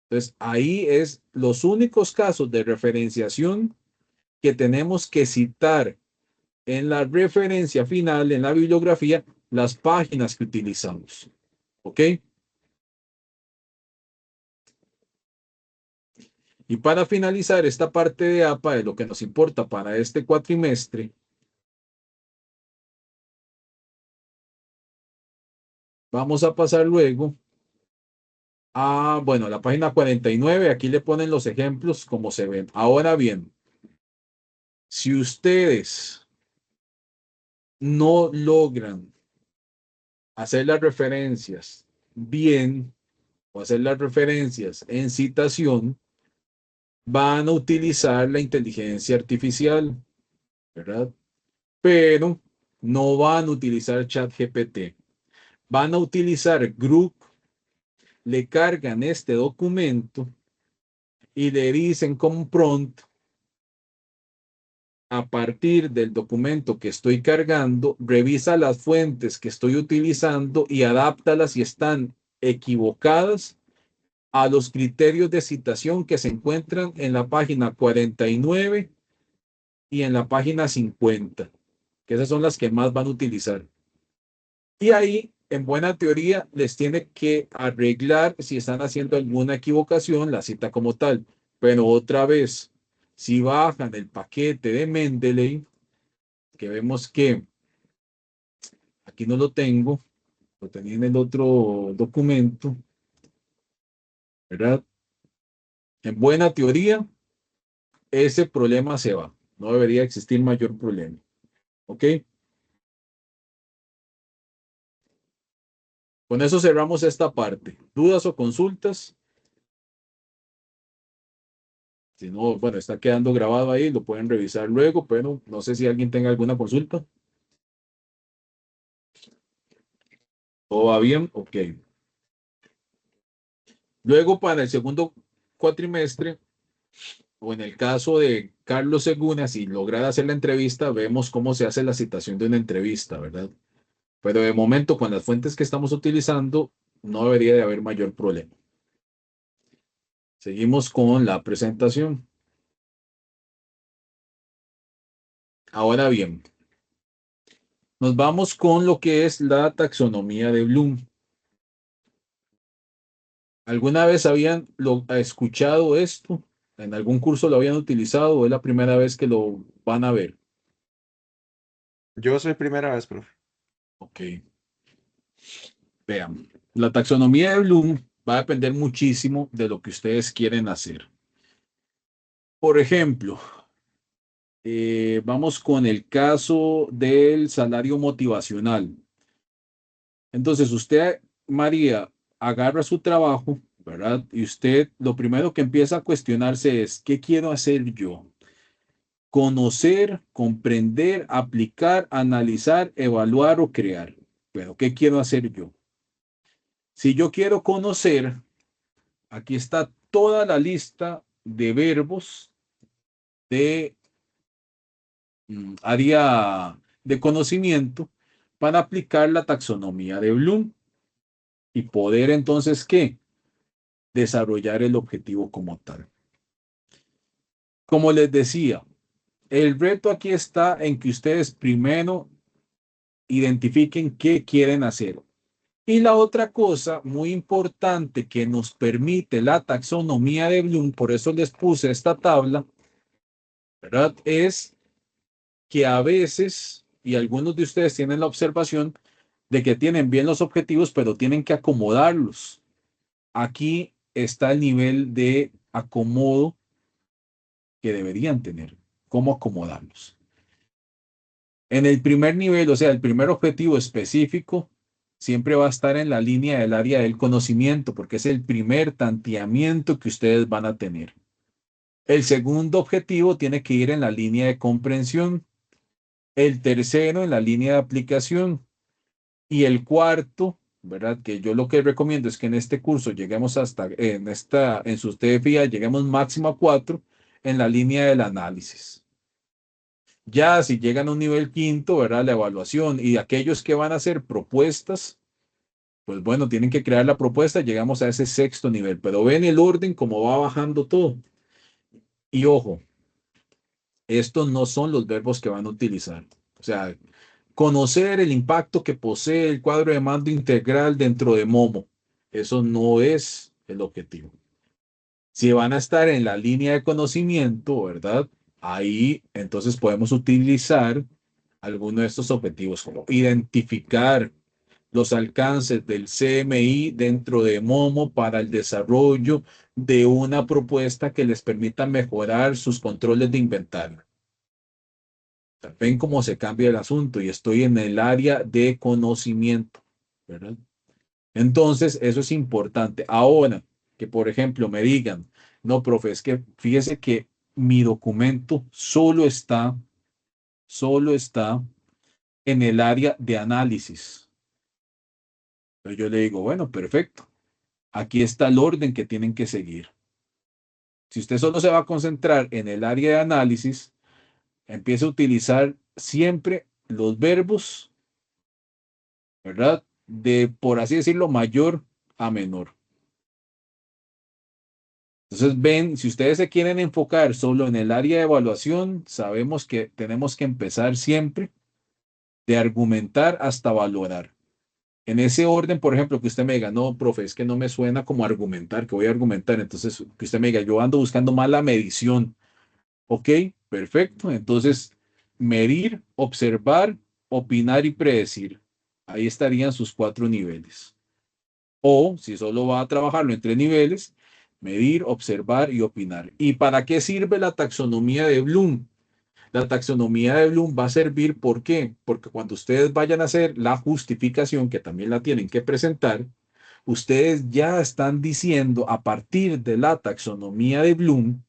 Entonces, ahí es los únicos casos de referenciación que tenemos que citar en la referencia final, en la bibliografía, las páginas que utilizamos. ¿Ok? Y para finalizar esta parte de APA, de lo que nos importa para este cuatrimestre, vamos a pasar luego a, bueno, la página 49. Aquí le ponen los ejemplos como se ven. Ahora bien, si ustedes no logran hacer las referencias bien o hacer las referencias en citación, van a utilizar la inteligencia artificial, ¿verdad? Pero no van a utilizar ChatGPT. Van a utilizar Group, le cargan este documento y le dicen como prompt, a partir del documento que estoy cargando, revisa las fuentes que estoy utilizando y adáptalas si están equivocadas a los criterios de citación que se encuentran en la página 49 y en la página 50, que esas son las que más van a utilizar. Y ahí, en buena teoría, les tiene que arreglar si están haciendo alguna equivocación, la cita como tal. Pero otra vez, si bajan el paquete de Mendeley, que vemos que aquí no lo tengo, lo tenía en el otro documento, ¿verdad? En buena teoría, ese problema se va. No debería existir mayor problema. ¿Ok? Con eso cerramos esta parte. ¿Dudas o consultas? Si no, bueno, está quedando grabado ahí, lo pueden revisar luego, pero no sé si alguien tenga alguna consulta. ¿Todo va bien? Ok. Luego, para el segundo cuatrimestre, o en el caso de Carlos Segura, si logra hacer la entrevista, vemos cómo se hace la citación de una entrevista, ¿verdad? Pero de momento, con las fuentes que estamos utilizando, no debería de haber mayor problema. Seguimos con la presentación. Ahora bien, nos vamos con lo que es la taxonomía de Bloom. ¿Alguna vez habían escuchado esto? ¿En algún curso lo habían utilizado o es la primera vez que lo van a ver? Yo soy primera vez, profe. Ok, vean. La taxonomía de Bloom va a depender muchísimo de lo que ustedes quieren hacer. Por ejemplo, vamos con el caso del salario motivacional. Entonces, usted, María, agarra su trabajo, ¿verdad? Y usted lo primero que empieza a cuestionarse es, ¿qué quiero hacer yo? Conocer, comprender, aplicar, analizar, evaluar o crear. Pero, ¿qué quiero hacer yo? Si yo quiero conocer, aquí está toda la lista de verbos de área de conocimiento para aplicar la taxonomía de Bloom y poder entonces, ¿qué? Desarrollar el objetivo como tal. Como les decía, el reto aquí está en que ustedes primero identifiquen qué quieren hacer. Y la otra cosa muy importante que nos permite la taxonomía de Bloom, por eso les puse esta tabla, ¿verdad? Es que a veces, y algunos de ustedes tienen la observación de que tienen bien los objetivos, pero tienen que acomodarlos. Aquí está el nivel de acomodo que deberían tener. ¿Cómo acomodarlos? En el primer nivel, o sea, el primer objetivo específico, siempre va a estar en la línea del área del conocimiento, porque es el primer tanteamiento que ustedes van a tener. El segundo objetivo tiene que ir en la línea de comprensión, el tercero en la línea de aplicación y el cuarto, ¿verdad? Que yo lo que recomiendo es que en este curso lleguemos hasta, en sus TFIA, lleguemos máximo a 4 en la línea del análisis. Ya si llegan a un nivel quinto, ¿verdad? La evaluación y aquellos que van a hacer propuestas, pues bueno, tienen que crear la propuesta, llegamos a ese sexto nivel, pero ven el orden como va bajando todo. Y ojo, estos no son los verbos que van a utilizar. O sea, conocer el impacto que posee el cuadro de mando integral dentro de Momo. Eso no es el objetivo. Si van a estar en la línea de conocimiento, ¿verdad? Ahí entonces podemos utilizar alguno de estos objetivos, como identificar los alcances del CMI dentro de Momo para el desarrollo de una propuesta que les permita mejorar sus controles de inventario. Ven cómo se cambia el asunto y estoy en el área de conocimiento, ¿verdad? Entonces, eso es importante. Ahora, que por ejemplo me digan, no, profe, es que fíjese que mi documento solo está en el área de análisis. Pero yo le digo, bueno, perfecto. Aquí está el orden que tienen que seguir. Si usted solo se va a concentrar en el área de análisis, empiece a utilizar siempre los verbos, ¿verdad? De, por así decirlo, mayor a menor. Entonces, ven, si ustedes se quieren enfocar solo en el área de evaluación, sabemos que tenemos que empezar siempre de argumentar hasta valorar. En ese orden, por ejemplo, que usted me diga, no, profe, es que no me suena como argumentar, que voy a argumentar. Entonces, que usted me diga, yo ando buscando más la medición. Ok, perfecto. Entonces, medir, observar, opinar y predecir. Ahí estarían sus 4 niveles. O si solo va a trabajarlo en 3 niveles, medir, observar y opinar. ¿Y para qué sirve la taxonomía de Bloom? La taxonomía de Bloom va a servir, ¿por qué? Porque cuando ustedes vayan a hacer la justificación, que también la tienen que presentar, ustedes ya están diciendo a partir de la taxonomía de Bloom,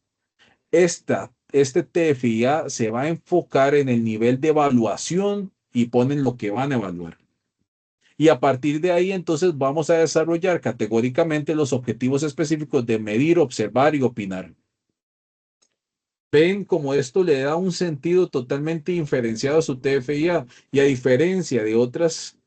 este TFIA se va a enfocar en el nivel de evaluación y ponen lo que van a evaluar. Y a partir de ahí, entonces, vamos a desarrollar categóricamente los objetivos específicos de medir, observar y opinar. Ven como esto le da un sentido totalmente diferenciado a su TFIA y a diferencia de otras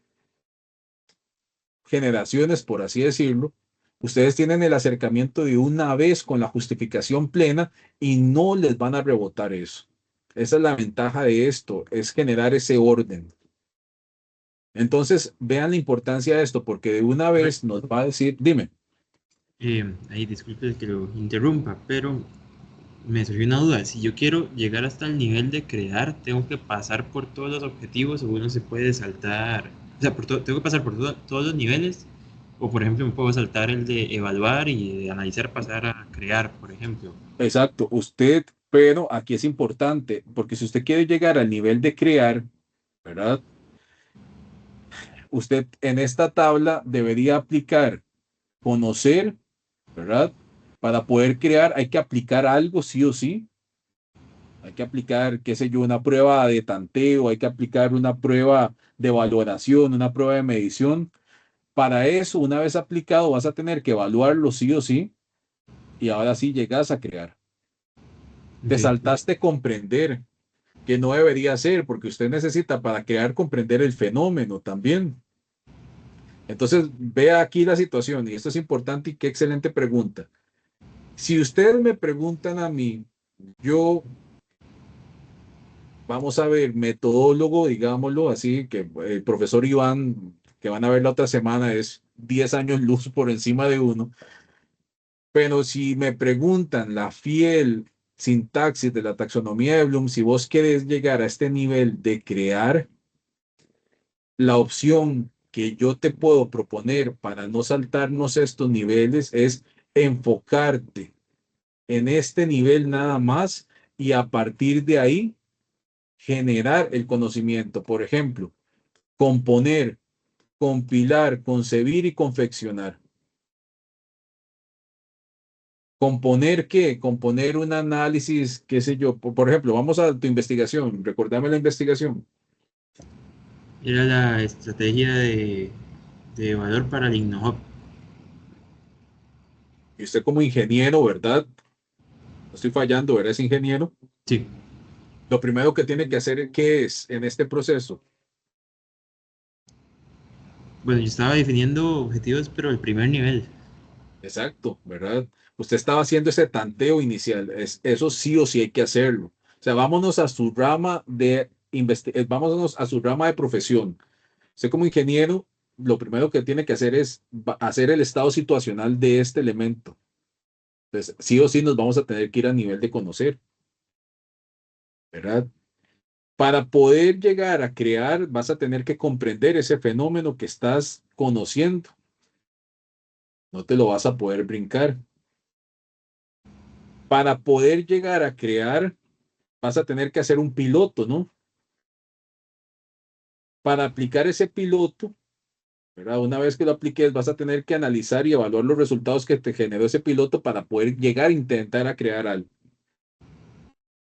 generaciones, por así decirlo, ustedes tienen el acercamiento de una vez con la justificación plena y no les van a rebotar eso. Esa es la ventaja de esto, es generar ese orden. Entonces, vean la importancia de esto, porque de una vez nos va a decir, dime. Ahí disculpe que lo interrumpa, pero me surgió una duda. Si yo quiero llegar hasta el nivel de crear, ¿tengo que pasar por todos los objetivos o uno se puede saltar? O sea, ¿tengo que pasar por todos los niveles? O, por ejemplo, me puedo saltar el de evaluar y de analizar, pasar a crear, por ejemplo. Exacto, usted, pero aquí es importante, porque si usted quiere llegar al nivel de crear, ¿verdad? Usted en esta tabla debería aplicar conocer, ¿verdad? Para poder crear hay que aplicar algo sí o sí. Hay que aplicar, qué sé yo, una prueba de tanteo, hay que aplicar una prueba de valoración, una prueba de medición. Para eso, una vez aplicado, vas a tener que evaluarlo sí o sí y ahora sí llegas a crear. Te Ok. saltaste comprender, que no debería ser, porque usted necesita para crear comprender el fenómeno también. Entonces, vea aquí la situación, y esto es importante y qué excelente pregunta. Si ustedes me preguntan a mí, yo, vamos a ver, metodólogo, digámoslo así, que el profesor Iván, que van a ver la otra semana, es 10 años luz por encima de uno, pero si me preguntan la fiel sintaxis de la taxonomía de Bloom, si vos querés llegar a este nivel de crear, la opción que yo te puedo proponer para no saltarnos estos niveles es enfocarte en este nivel nada más y a partir de ahí generar el conocimiento. Por ejemplo, componer, compilar, concebir y confeccionar. Componer qué? Componer un análisis, qué sé yo. Por ejemplo, vamos a tu investigación. Recordame la investigación. Era la estrategia de valor para el InnoHub. Y usted como ingeniero, ¿verdad? No estoy fallando, ¿verdad? Es ingeniero. Sí. Lo primero que tiene que hacer, ¿qué es en este proceso? Bueno, yo estaba definiendo objetivos, pero el primer nivel. Exacto, ¿verdad? Usted estaba haciendo ese tanteo inicial. Eso sí o sí hay que hacerlo. O sea, vámonos a su rama de vámonos a su rama de profesión. Usted como ingeniero, lo primero que tiene que hacer es hacer el estado situacional de este elemento. Entonces, sí o sí nos vamos a tener que ir a nivel de conocer, ¿verdad? Para poder llegar a crear, vas a tener que comprender ese fenómeno que estás conociendo. No te lo vas a poder brincar. Para poder llegar a crear, vas a tener que hacer un piloto, ¿no? Para aplicar ese piloto, ¿verdad? Una vez que lo apliques, vas a tener que analizar y evaluar los resultados que te generó ese piloto para poder llegar a intentar a crear algo.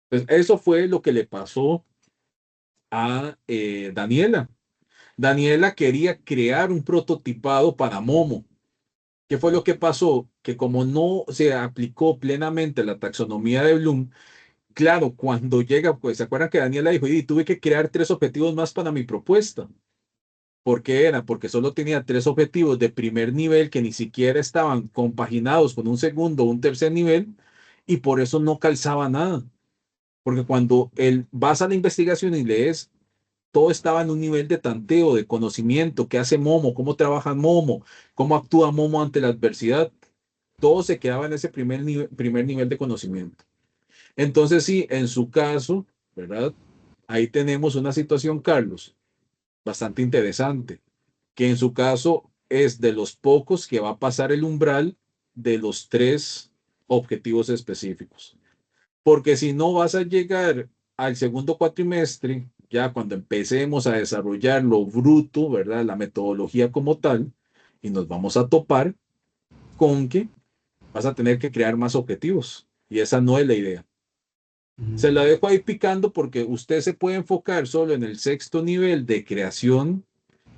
Entonces, eso fue lo que le pasó a Daniela. Daniela quería crear un prototipado para Momo. ¿Qué fue lo que pasó? Que como no se aplicó plenamente la taxonomía de Bloom, claro, cuando llega, pues se acuerdan que Daniela dijo, y tuve que crear 3 objetivos más para mi propuesta. ¿Por qué era? Porque solo tenía 3 objetivos de primer nivel que ni siquiera estaban compaginados con un segundo o un tercer nivel y por eso no calzaba nada. Porque cuando vas a la investigación y lees, todo estaba en un nivel de tanteo, de conocimiento, qué hace Momo, cómo trabaja Momo, cómo actúa Momo ante la adversidad. Todo se quedaba en ese primer nivel de conocimiento. Entonces, sí, en su caso, ¿verdad? Ahí tenemos una situación, Carlos, bastante interesante. que en su caso es de los pocos que va a pasar el umbral de los 3 objetivos específicos. Porque si no vas a llegar al segundo cuatrimestre, ya cuando empecemos a desarrollar lo bruto, ¿verdad? La metodología como tal, y nos vamos a topar con que vas a tener que crear más objetivos. Y esa no es la idea. Se la dejo ahí picando porque usted se puede enfocar solo en el 6º nivel de creación,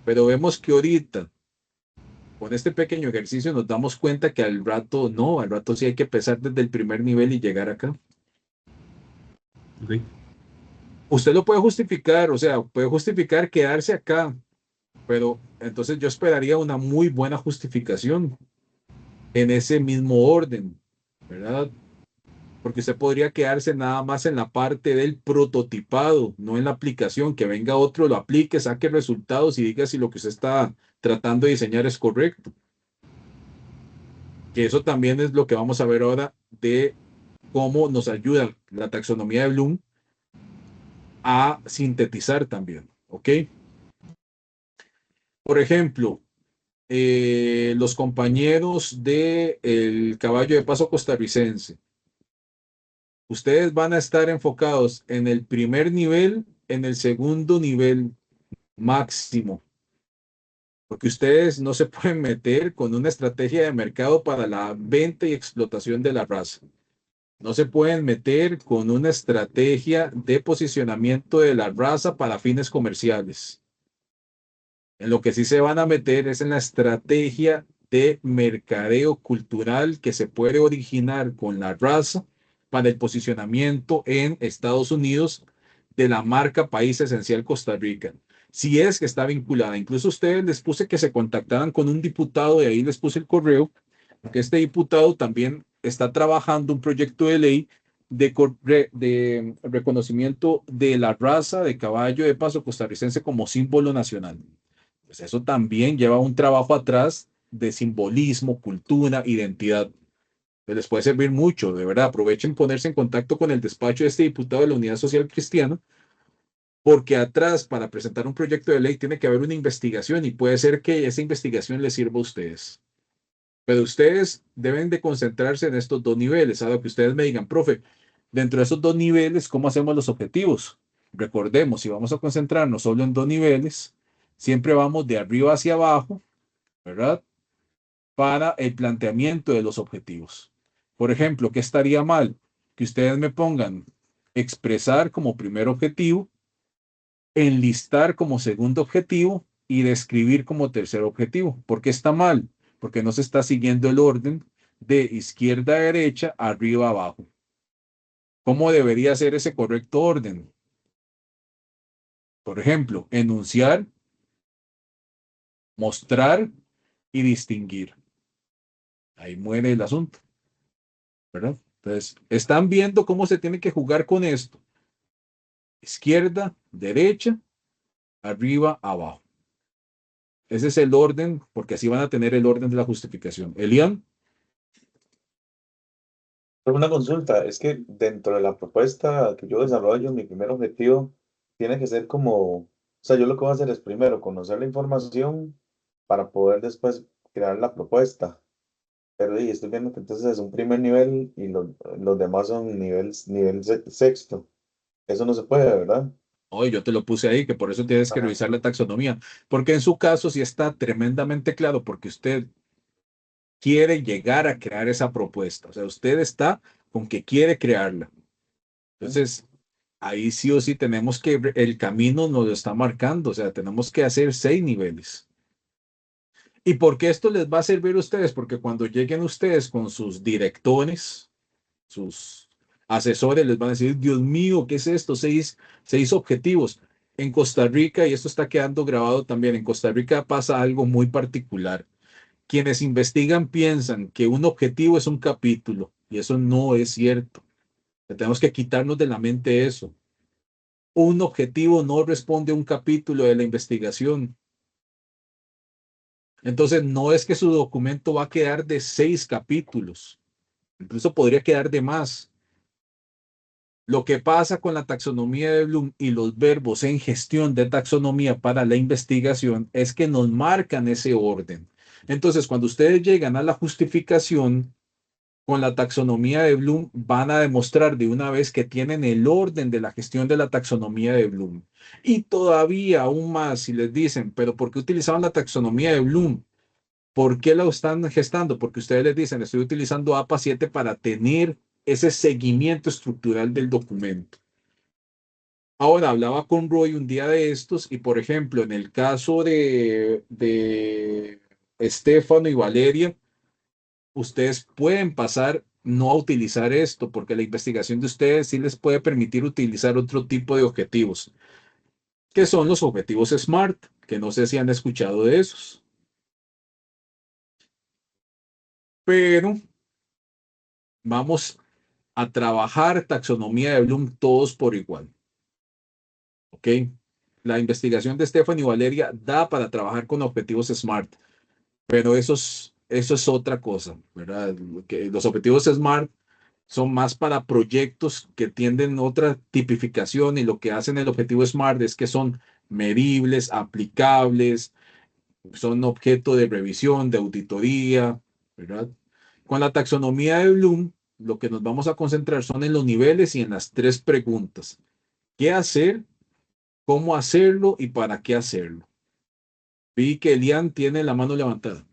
pero vemos que ahorita, con este pequeño ejercicio, nos damos cuenta que al rato no, al rato sí hay que empezar desde el primer nivel y llegar acá. Ok. Usted lo puede justificar, o sea, puede justificar quedarse acá, pero entonces yo esperaría una muy buena justificación en ese mismo orden, ¿verdad? Porque usted podría quedarse nada más en la parte del prototipado, no en la aplicación, que venga otro, lo aplique, saque resultados y diga si lo que usted está tratando de diseñar es correcto. Que eso también es lo que vamos a ver ahora de cómo nos ayuda la taxonomía de Bloom a sintetizar también, ¿ok? Por ejemplo, los compañeros del caballo de paso costarricense. Ustedes van a estar enfocados en el primer nivel, en el segundo nivel máximo, porque ustedes no se pueden meter con una estrategia de mercado para la venta y explotación de la raza. No se pueden meter con una estrategia de posicionamiento de la raza para fines comerciales. En lo que sí se van a meter es en la estrategia de mercadeo cultural que se puede originar con la raza para el posicionamiento en Estados Unidos de la marca País Esencial Costa Rica. Si es que está vinculada, incluso ustedes les puse que se contactaran con un diputado, y ahí les puse el correo, porque este diputado también está trabajando un proyecto de ley de reconocimiento de la raza de caballo de paso costarricense como símbolo nacional. Pues eso también lleva un trabajo atrás de simbolismo, cultura, identidad. Les puede servir mucho, de verdad. Aprovechen ponerse en contacto con el despacho de este diputado de la Unidad Social Cristiana, porque atrás, para presentar un proyecto de ley, tiene que haber una investigación y puede ser que esa investigación les sirva a ustedes. Pero ustedes deben de concentrarse en estos 2 niveles. A lo que ustedes me digan, profe, dentro de esos 2 niveles, ¿cómo hacemos los objetivos? Recordemos, si vamos a concentrarnos solo en 2 niveles, siempre vamos de arriba hacia abajo, ¿verdad? Para el planteamiento de los objetivos. Por ejemplo, ¿qué estaría mal? Que ustedes me pongan expresar como primer objetivo, enlistar como segundo objetivo y describir como tercer objetivo. ¿Por qué está mal? Porque no se está siguiendo el orden de izquierda a derecha, arriba a abajo. ¿Cómo debería ser ese correcto orden? Por ejemplo, enunciar, mostrar y distinguir. Ahí muere el asunto, ¿verdad? Entonces, están viendo cómo se tiene que jugar con esto. Izquierda, derecha, arriba, abajo. Ese es el orden, porque así van a tener el orden de la justificación. Elian, Una consulta, es que dentro de la propuesta que yo desarrollo, mi primer objetivo tiene que ser como, o sea, yo lo que voy a hacer es primero conocer la información para poder después crear la propuesta. Pero y estoy viendo que entonces es un primer nivel y los demás son nivel sexto. Eso no se puede, ¿verdad? hoy yo te lo puse ahí, que por eso tienes que Ajá. revisar la taxonomía, porque en su caso sí está tremendamente claro, porque usted quiere llegar a crear esa propuesta, o sea, usted está con que quiere crearla. Entonces, ahí sí o sí tenemos que, el camino nos lo está marcando, o sea, tenemos que hacer 6 niveles. ¿Y por qué esto les va a servir a ustedes? Porque cuando lleguen ustedes con sus directores, sus asesores, les van a decir, Dios mío, ¿qué es esto? 6 objetivos. En Costa Rica, y esto está quedando grabado también, en Costa Rica pasa algo muy particular. Quienes investigan piensan que un objetivo es un capítulo, y eso no es cierto. Tenemos que quitarnos de la mente eso. Un objetivo no responde a un capítulo de la investigación. Entonces, no es que su documento va a quedar de 6 capítulos, incluso podría quedar de más. Lo que pasa con la taxonomía de Bloom y los verbos en gestión de taxonomía para la investigación es que nos marcan ese orden. Entonces, cuando ustedes llegan a la justificación con la taxonomía de Bloom, van a demostrar de una vez que tienen el orden de la gestión de la taxonomía de Bloom. Y todavía aún más, si les dicen, pero ¿por qué utilizaban la taxonomía de Bloom? ¿Por qué lo están gestando? Porque ustedes les dicen, estoy utilizando APA 7 para tener ese seguimiento estructural del documento. Ahora, hablaba con Roy un día de estos y, por ejemplo, en el caso de Estefano y Valeria, ustedes pueden pasar no a utilizar esto, porque la investigación de ustedes sí les puede permitir utilizar otro tipo de objetivos, que son los objetivos SMART, que no sé si han escuchado de esos. Pero vamos a trabajar taxonomía de Bloom todos por igual. ¿Ok? La investigación de Stephanie y Valeria da para trabajar con objetivos SMART, pero eso es otra cosa, ¿verdad? Que los objetivos SMART son más para proyectos que tienden otra tipificación y lo que hacen el objetivo SMART es que son medibles, aplicables, son objeto de revisión, de auditoría, ¿verdad? Con la taxonomía de Bloom, lo que nos vamos a concentrar son en los niveles y en las tres preguntas. ¿Qué hacer? ¿Cómo hacerlo? ¿Y para qué hacerlo? Vi que Elian tiene la mano levantada.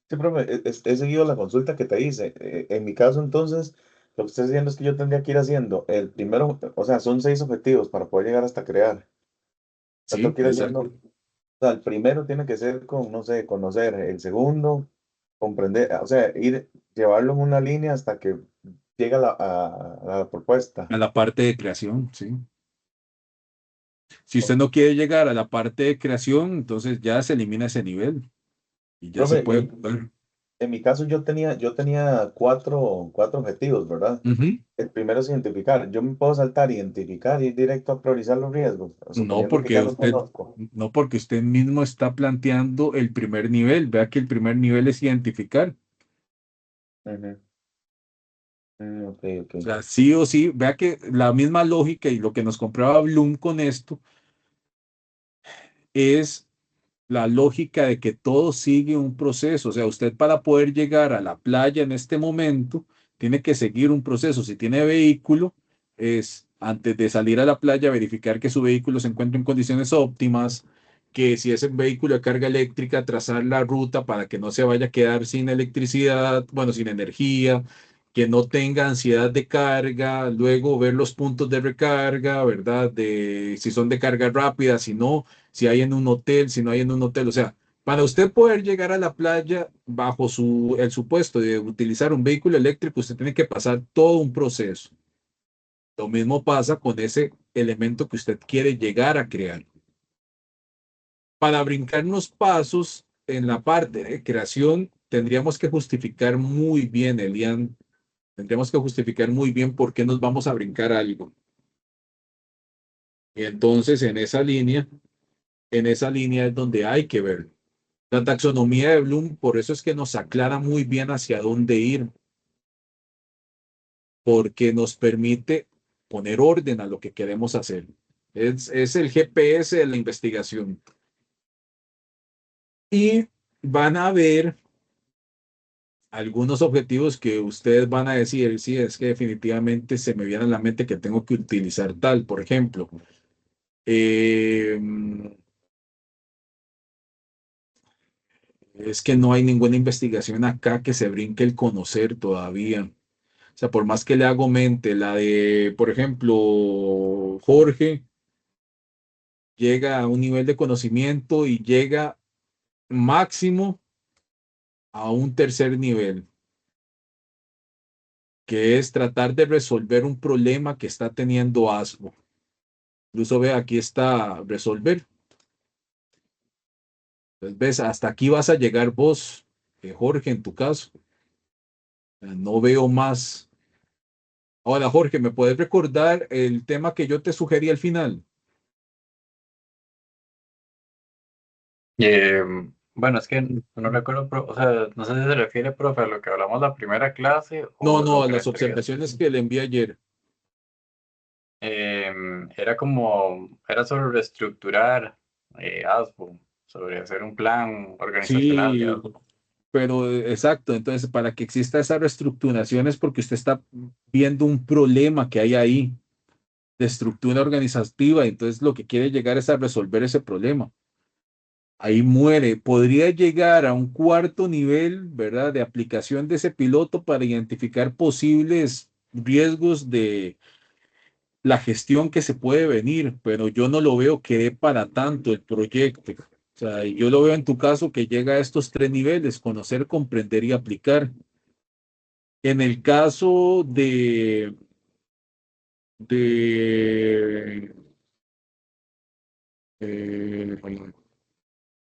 Sí, profe, he seguido la consulta que te hice. En mi caso, entonces, lo que estoy diciendo es que yo tendría que ir haciendo el primero, o sea, son 6 objetivos para poder llegar hasta crear. O sea, tengo Sí, que ir haciendo, exacto. o sea, el primero tiene que ser con, no sé, conocer. El segundo, comprender, o sea, llevarlo en una línea hasta que llega a la propuesta. A la parte de creación, sí. Si usted no quiere llegar a la parte de creación, entonces ya se elimina ese nivel y ya se Profe, puede ocupar. en mi caso yo tenía cuatro objetivos, ¿verdad? Ujú. El primero es identificar. Yo me puedo saltar, identificar y ir directo a priorizar los riesgos, No suponiendo que porque ya los usted, conozco. no porque usted mismo está planteando el primer nivel. Vea que el primer nivel es identificar. Ujú. Ok, ok. O sea, sí o sí, vea que la misma lógica y lo que nos compraba Bloom con esto es la lógica de que todo sigue un proceso. O sea, usted para poder llegar a la playa en este momento, tiene que seguir un proceso. Si tiene vehículo, es antes de salir a la playa, verificar que su vehículo se encuentra en condiciones óptimas, que si es un vehículo de carga eléctrica, trazar la ruta para que no se vaya a quedar sin electricidad, bueno, sin energía, que no tenga ansiedad de carga, luego ver los puntos de recarga, ¿verdad? De si son de carga rápida, si no, si hay en un hotel, si no hay en un hotel. O sea, para usted poder llegar a la playa bajo el supuesto de utilizar un vehículo eléctrico, usted tiene que pasar todo un proceso. Lo mismo pasa con ese elemento que usted quiere llegar a crear. Para brincarnos pasos en la parte de creación, tendríamos que justificar muy bien, Elian, tendríamos que justificar muy bien por qué nos vamos a brincar algo. Y entonces, en esa línea es donde hay que ver. La taxonomía de Bloom, por eso es que nos aclara muy bien hacia dónde ir, porque nos permite poner orden a lo que queremos hacer. Es el GPS de la investigación. Y van a ver algunos objetivos que ustedes van a decir, sí, es que definitivamente se me viene a la mente que tengo que utilizar tal, por ejemplo. eh, es que no hay ninguna investigación acá que se brinque el conocer todavía. O sea, por más que le hago mente, la de, por ejemplo, Jorge llega a un nivel de conocimiento y llega máximo a un tercer nivel, que es tratar de resolver un problema que está teniendo ASBO. Incluso ve, aquí está resolver. Entonces, ves, hasta aquí vas a llegar vos, Jorge, en tu caso. No veo más. Ahora, Jorge, ¿me puedes recordar el tema que yo te sugerí al final? Eh, bueno, es que no recuerdo, o sea, no sé si se refiere, profe, a lo que hablamos la primera clase No, o no, lo a que le las entregué observaciones después. que le envié ayer. era sobre reestructurar ASBO, sobre hacer un plan organizacional de Sí, ASBO. pero exacto, entonces para que exista esa reestructuración es porque usted está viendo un problema que hay ahí de estructura organizativa, entonces lo que quiere llegar es a resolver ese problema. Ahí muere. Podría llegar a un cuarto nivel, ¿verdad?, de aplicación de ese piloto para identificar posibles riesgos de la gestión que se puede venir, pero yo no lo veo que dé para tanto el proyecto. O sea, yo lo veo en tu caso que llega a estos tres niveles: conocer, comprender y aplicar. En el caso de eh,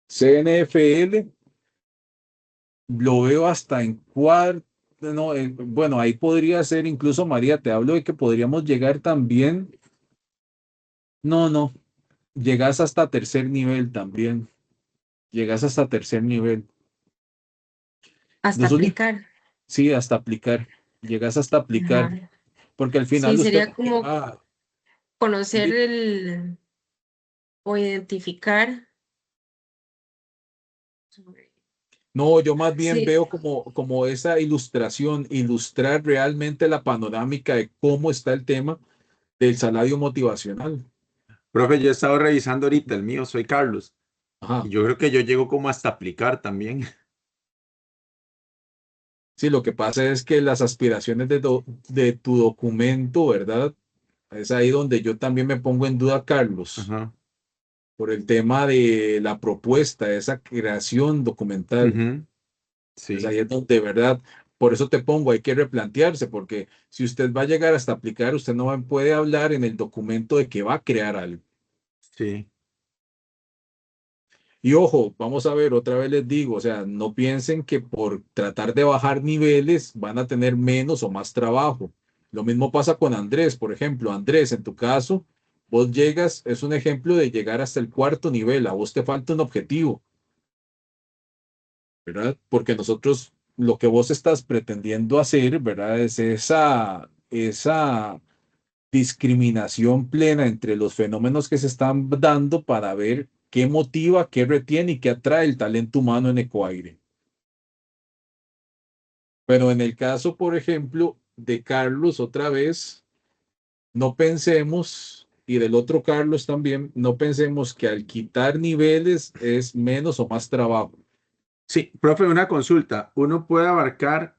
CNFL, lo veo hasta en cuarto. No, bueno, ahí podría ser incluso, María, te hablo de que podríamos llegar también. No, no, llegas hasta tercer nivel también. Llegas hasta tercer nivel. Hasta Los únicos, aplicar. sí, hasta aplicar. Llegas hasta aplicar, Ajá. porque al Sí, final usted sería como ah, conocer di- o identificar. no, yo más bien Sí, veo como esa ilustración, ilustrar realmente la panorámica de cómo está el tema del salario motivacional. Profe, yo he estado revisando ahorita el mío, soy Carlos, Ajá. y yo creo que yo llego como hasta aplicar también. Sí, lo que pasa es que las aspiraciones de tu documento, ¿verdad? Es ahí donde yo también me pongo en duda, Carlos, Ajá. por el tema de la propuesta, esa creación documental. Ujú. Es Sí, ahí es donde, ¿verdad? Por eso te pongo, hay que replantearse, porque si usted va a llegar hasta aplicar, usted no puede hablar en el documento de que va a crear algo. sí. Y ojo, vamos a ver, otra vez les digo, o sea, no piensen que por tratar de bajar niveles van a tener menos o más trabajo. Lo mismo pasa con Andrés, por ejemplo. Andrés, en tu caso, vos llegas, es un ejemplo de llegar hasta el cuarto nivel, a vos te falta un objetivo, ¿verdad? Porque nosotros, lo que vos estás pretendiendo hacer, ¿verdad? Es esa discriminación plena entre los fenómenos que se están dando para ver qué motiva, qué retiene y qué atrae el talento humano en Ecoaire. Pero en el caso, por ejemplo, de Carlos, otra vez, no pensemos, y del otro Carlos también, no pensemos que al quitar niveles es menos o más trabajo. Sí, profe, una consulta. Uno puede abarcar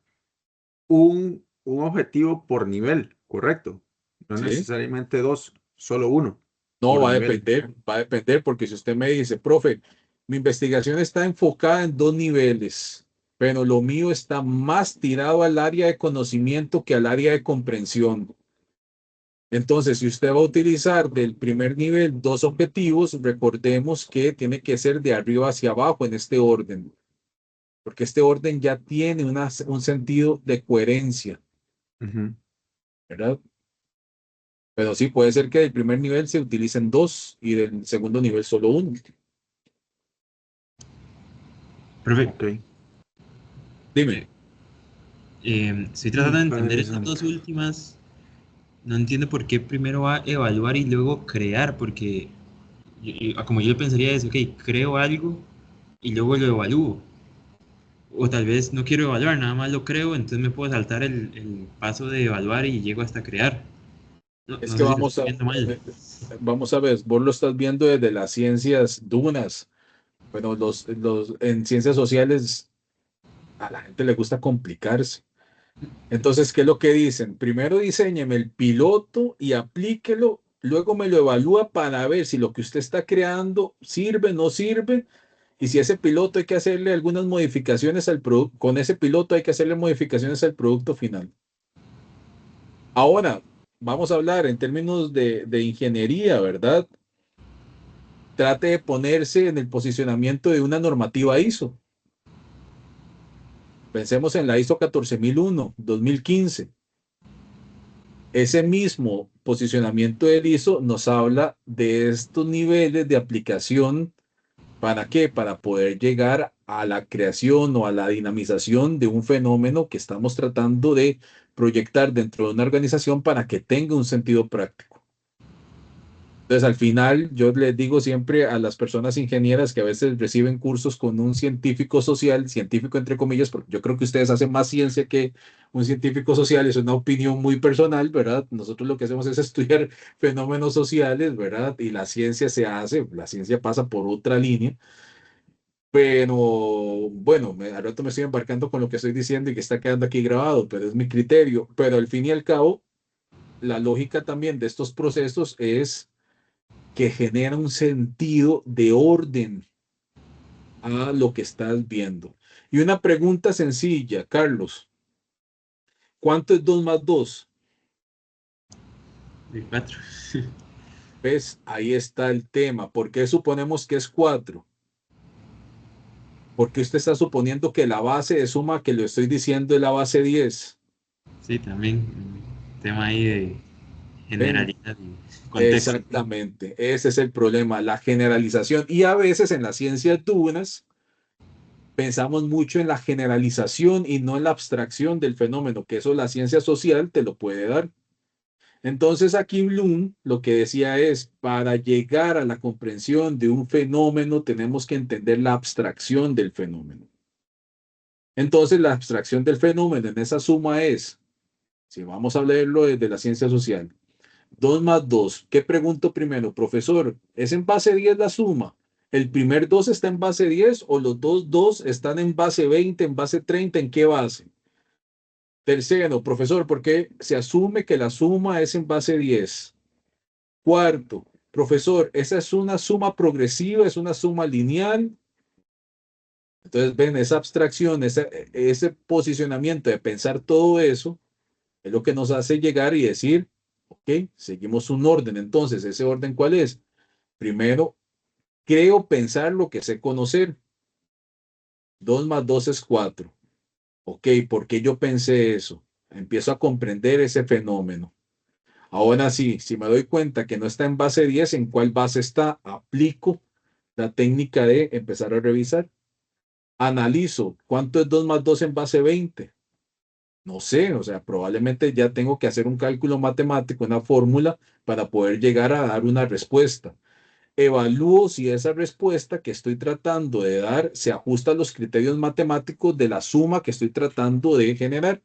un objetivo por nivel, ¿correcto? No ¿Sí? necesariamente dos, solo uno No, por nivel. va a depender, porque si usted me dice, profe, mi investigación está enfocada en dos niveles, pero lo mío está más tirado al área de conocimiento que al área de comprensión. Entonces, si usted va a utilizar del primer nivel dos objetivos, recordemos que tiene que ser de arriba hacia abajo en este orden, porque este orden ya tiene un sentido de coherencia, Ujú. ¿verdad? Pero sí, puede ser que del primer nivel se utilicen dos y del segundo nivel solo uno. Profe, Ok. Dime. estoy Mi tratando de entender padre estas dos santo. últimas. No entiendo por qué primero va a evaluar y luego crear, porque como yo pensaría es, ok, creo algo y luego lo evalúo. O tal vez no quiero evaluar, nada más lo creo, entonces me puedo saltar el paso de evaluar y llego hasta crear. No, Es no que sé si lo estoy viendo mal. vamos a ver, vos lo estás viendo desde las ciencias dunas. Bueno, en ciencias sociales a la gente le gusta complicarse. Entonces, ¿qué es lo que dicen? Primero diseñeme el piloto y aplíquelo, luego me lo evalúa para ver si lo que usted está creando sirve, no sirve, y si ese piloto hay que hacerle algunas modificaciones al producto, con ese piloto hay que hacerle modificaciones al producto final. Ahora, vamos a hablar en términos de ingeniería, ¿verdad? Trate de ponerse en el posicionamiento de una normativa ISO. Pensemos en la ISO 14001, 2015. Ese mismo posicionamiento del ISO nos habla de estos niveles de aplicación. ¿Para qué? Para poder llegar a la creación o a la dinamización de un fenómeno que estamos tratando de proyectar dentro de una organización para que tenga un sentido práctico. Entonces, al final, yo les digo siempre a las personas ingenieras que a veces reciben cursos con un científico social, científico entre comillas, porque yo creo que ustedes hacen más ciencia que un científico social, es una opinión muy personal, ¿verdad? Nosotros lo que hacemos es estudiar fenómenos sociales, ¿verdad? Y la ciencia se hace, la ciencia pasa por otra línea, pero bueno, al rato me estoy embarcando con lo que estoy diciendo y que está quedando aquí grabado, pero es mi criterio. Pero al fin y al cabo, la lógica también de estos procesos es que genera un sentido de orden a lo que estás viendo. Y una pregunta sencilla, Carlos, ¿cuánto es 2 más 2? De 4. ¿Ves? Ahí está el tema. ¿Por qué suponemos que es 4? Porque usted está suponiendo que la base de suma que le estoy diciendo es la base 10. Sí, también. Tema ahí de ¿Ven? generalidad y contexto. Exactamente. Ese es el problema, la generalización. Y a veces en las ciencias duras pensamos mucho en la generalización y no en la abstracción del fenómeno, que eso la ciencia social te lo puede dar. Entonces aquí Bloom lo que decía es, para llegar a la comprensión de un fenómeno tenemos que entender la abstracción del fenómeno. Entonces la abstracción del fenómeno en esa suma es, si vamos a leerlo desde la ciencia social, 2 más 2. ¿Qué pregunto primero? Profesor, ¿es en base 10 la suma? ¿El primer 2 está en base 10 o los dos están en base 20, en base 30? ¿En qué base? Tercero, profesor, ¿por qué se asume que la suma es en base 10? Cuarto, profesor, ¿esa es una suma progresiva, es una suma lineal? Entonces, ven, esa abstracción, ese posicionamiento de pensar todo eso, es lo que nos hace llegar y decir, ok, seguimos un orden. Entonces, ¿ese orden cuál es? Primero, creo pensar lo que sé conocer. 2 más 2 es 4. Ok, ¿por qué yo pensé eso? Empiezo a comprender ese fenómeno. Ahora sí, si me doy cuenta que no está en base 10, ¿en cuál base está? Aplico la técnica de empezar a revisar. Analizo, ¿cuánto es 2 más 2 en base 20? No sé, o sea, probablemente ya tengo que hacer un cálculo matemático, una fórmula para poder llegar a dar una respuesta. Evalúo si esa respuesta que estoy tratando de dar se ajusta a los criterios matemáticos de la suma que estoy tratando de generar.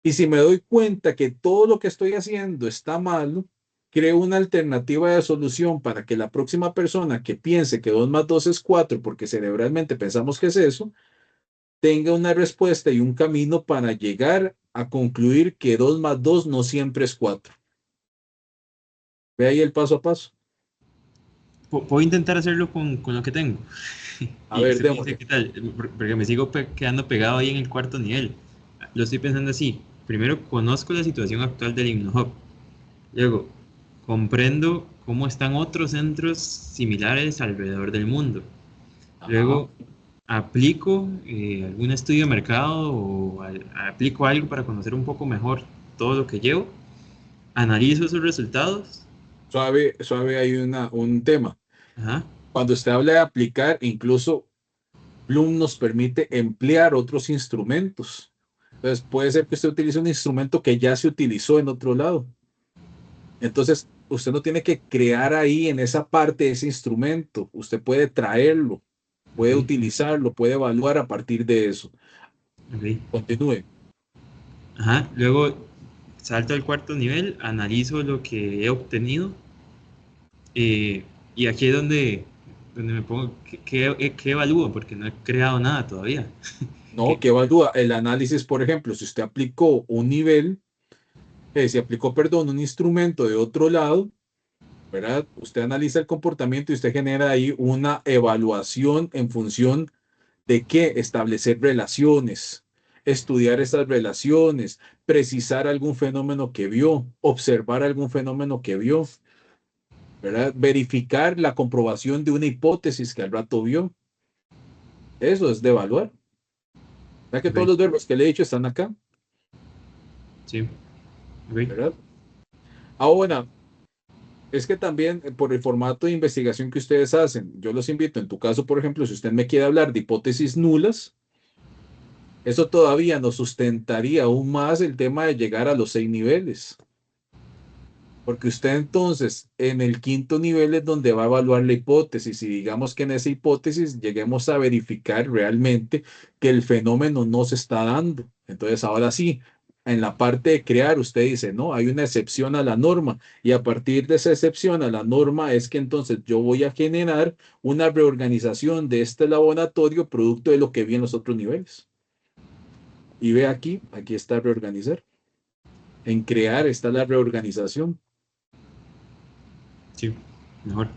Y si me doy cuenta que todo lo que estoy haciendo está malo, creo una alternativa de solución para que la próxima persona que piense que 2 más 2 es 4, porque cerebralmente pensamos que es eso, tenga una respuesta y un camino para llegar a concluir que 2 más 2 no siempre es 4. Ve ahí el paso a paso. Puedo intentar hacerlo con lo que tengo. A Y ver, usted me dice démosle. qué tal, porque me sigo quedando pegado ahí en el cuarto nivel. Lo estoy pensando así. Primero, conozco la situación actual del HipnoHub. Luego, comprendo cómo están otros centros similares alrededor del mundo. Ajá. Luego, aplico algún estudio de mercado o aplico algo para conocer un poco mejor todo lo que llevo. Analizo esos resultados. Suave, suave, hay un tema. Ajá. Cuando usted habla de aplicar, incluso Bloom nos permite emplear otros instrumentos. Entonces, puede ser que usted utilice un instrumento que ya se utilizó en otro lado. Entonces, usted no tiene que crear ahí en esa parte ese instrumento. Usted puede traerlo, puede Ok, utilizarlo, puede evaluar a partir de eso. ok. Continúe. Ajá. Luego salto al cuarto nivel, analizo lo que he obtenido. Y aquí es donde me pongo, ¿qué evalúo? Porque no he creado nada todavía. No, ¿Qué? ¿qué evalúa? El análisis, por ejemplo, si usted aplicó un nivel, si aplicó, perdón, un instrumento de otro lado, ¿verdad? Usted analiza el comportamiento y usted genera ahí una evaluación en función de qué establecer relaciones, estudiar esas relaciones, precisar algún fenómeno que vio, observar algún fenómeno que vio, ¿verdad? Verificar la comprobación de una hipótesis que al rato vio. Eso es de evaluar. ¿Verdad que todos Ok, los verbos que le he dicho están acá? sí, ok. ¿Verdad? Ahora, es que también por el formato de investigación que ustedes hacen, yo los invito, en tu caso, por ejemplo, si usted me quiere hablar de hipótesis nulas, eso todavía nos sustentaría aún más el tema de llegar a los 6 niveles. Porque usted entonces en el quinto nivel es donde va a evaluar la hipótesis y digamos que en esa hipótesis lleguemos a verificar realmente que el fenómeno no se está dando. Entonces ahora sí, en la parte de crear usted dice, no, hay una excepción a la norma y a partir de esa excepción a la norma es que entonces yo voy a generar una reorganización de este laboratorio producto de lo que vi en los otros niveles. Y ve aquí, aquí está reorganizar. En crear está la reorganización. Sí, mejor.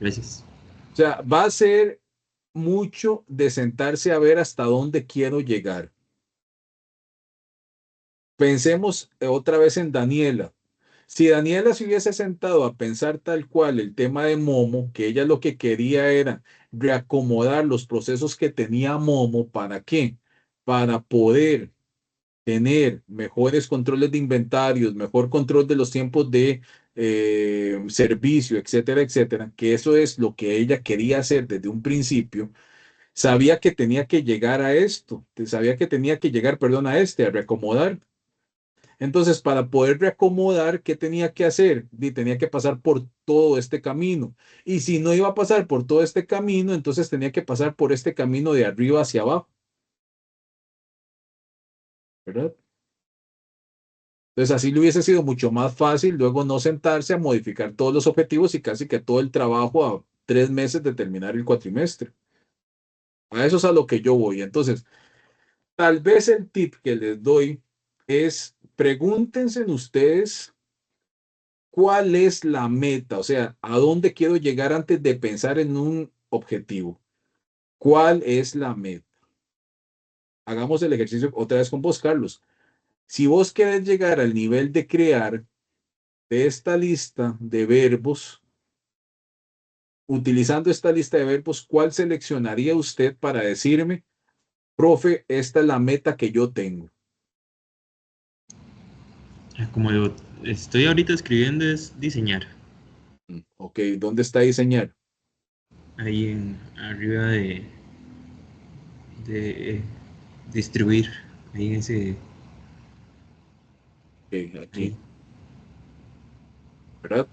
Gracias. O sea, va a ser mucho de sentarse a ver hasta dónde quiero llegar. Pensemos otra vez en Daniela. Si Daniela se hubiese sentado a pensar tal cual el tema de Momo, que ella lo que quería era reacomodar los procesos que tenía Momo, ¿para qué? Para poder tener mejores controles de inventarios, mejor control de los tiempos de servicio, etcétera, etcétera, que eso es lo que ella quería hacer desde un principio. Sabía que tenía que llegar a esto, sabía que tenía que llegar, perdón, a este, a reacomodar. Entonces, para poder reacomodar, ¿qué tenía que hacer? Tenía que pasar por todo este camino. Y si no iba a pasar por todo este camino, entonces tenía que pasar por este camino de arriba hacia abajo, ¿verdad? Entonces, así le hubiese sido mucho más fácil luego no sentarse a modificar todos los objetivos y casi que todo el trabajo a 3 meses de terminar el cuatrimestre. A eso es a lo que yo voy. Entonces, tal vez el tip que les doy es pregúntense ustedes cuál es la meta, o sea, a dónde quiero llegar antes de pensar en un objetivo. ¿Cuál es la meta? Hagamos el ejercicio otra vez con vos, Carlos. Si vos querés llegar al nivel de crear de esta lista de verbos, utilizando esta lista de verbos, ¿cuál seleccionaría usted para decirme, profe, esta es la meta que yo tengo? Como lo estoy ahorita escribiendo es diseñar. Ok, ¿dónde está diseñar? Ahí arriba de distribuir. Ahí en ese. Ok, Ahí. aquí, ¿verdad?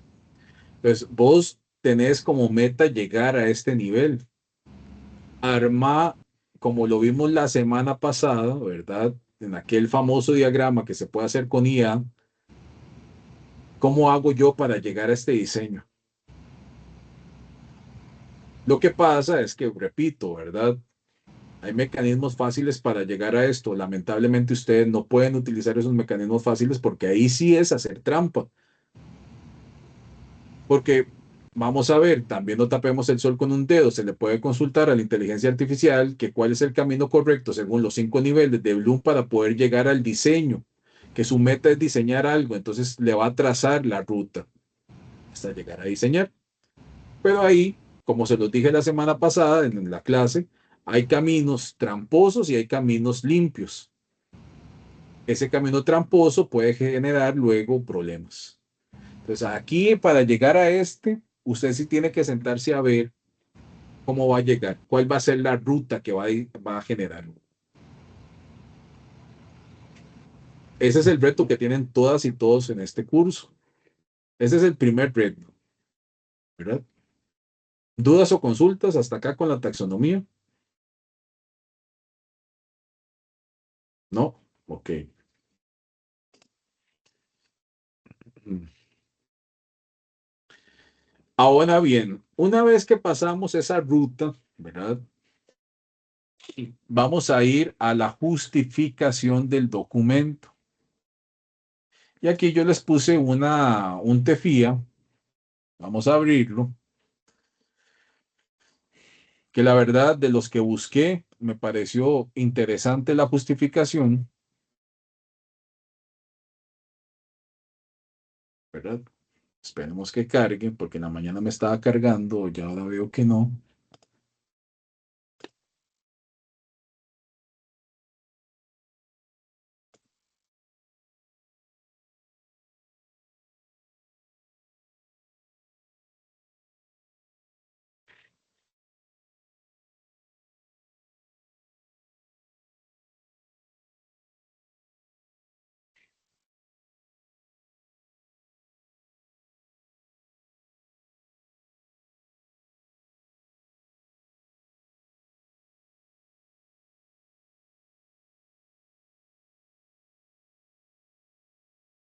Entonces, vos tenés como meta llegar a este nivel. Arma, como lo vimos la semana pasada, ¿verdad? En aquel famoso diagrama que se puede hacer con IA, ¿cómo hago yo para llegar a este diseño? Lo que pasa es que, repito, ¿verdad? Hay mecanismos fáciles para llegar a esto. Lamentablemente ustedes no pueden utilizar esos mecanismos fáciles porque ahí sí es hacer trampa. Porque vamos a ver, también no tapemos el sol con un dedo. Se le puede consultar a la inteligencia artificial que cuál es el camino correcto según los 5 niveles de Bloom para poder llegar al diseño, que su meta es diseñar algo. Entonces le va a trazar la ruta hasta llegar a diseñar. Pero ahí, como se los dije la semana pasada en la clase, hay caminos tramposos y hay caminos limpios. Ese camino tramposo puede generar luego problemas. Entonces, aquí para llegar a este, usted sí tiene que sentarse a ver cómo va a llegar, cuál va a ser la ruta que va a generar. Ese es el reto que tienen todas y todos en este curso. Ese es el primer reto, ¿verdad? ¿Dudas o consultas hasta acá con la taxonomía? ¿No? Ok. Ahora bien, una vez que pasamos esa ruta, ¿verdad? Vamos a ir a la justificación del documento. Y aquí yo les puse un TEFIA. Vamos a abrirlo. Que la verdad de los que busqué me pareció interesante la justificación, ¿verdad? Esperemos que cargue, porque en la mañana me estaba cargando, ya ahora veo que no.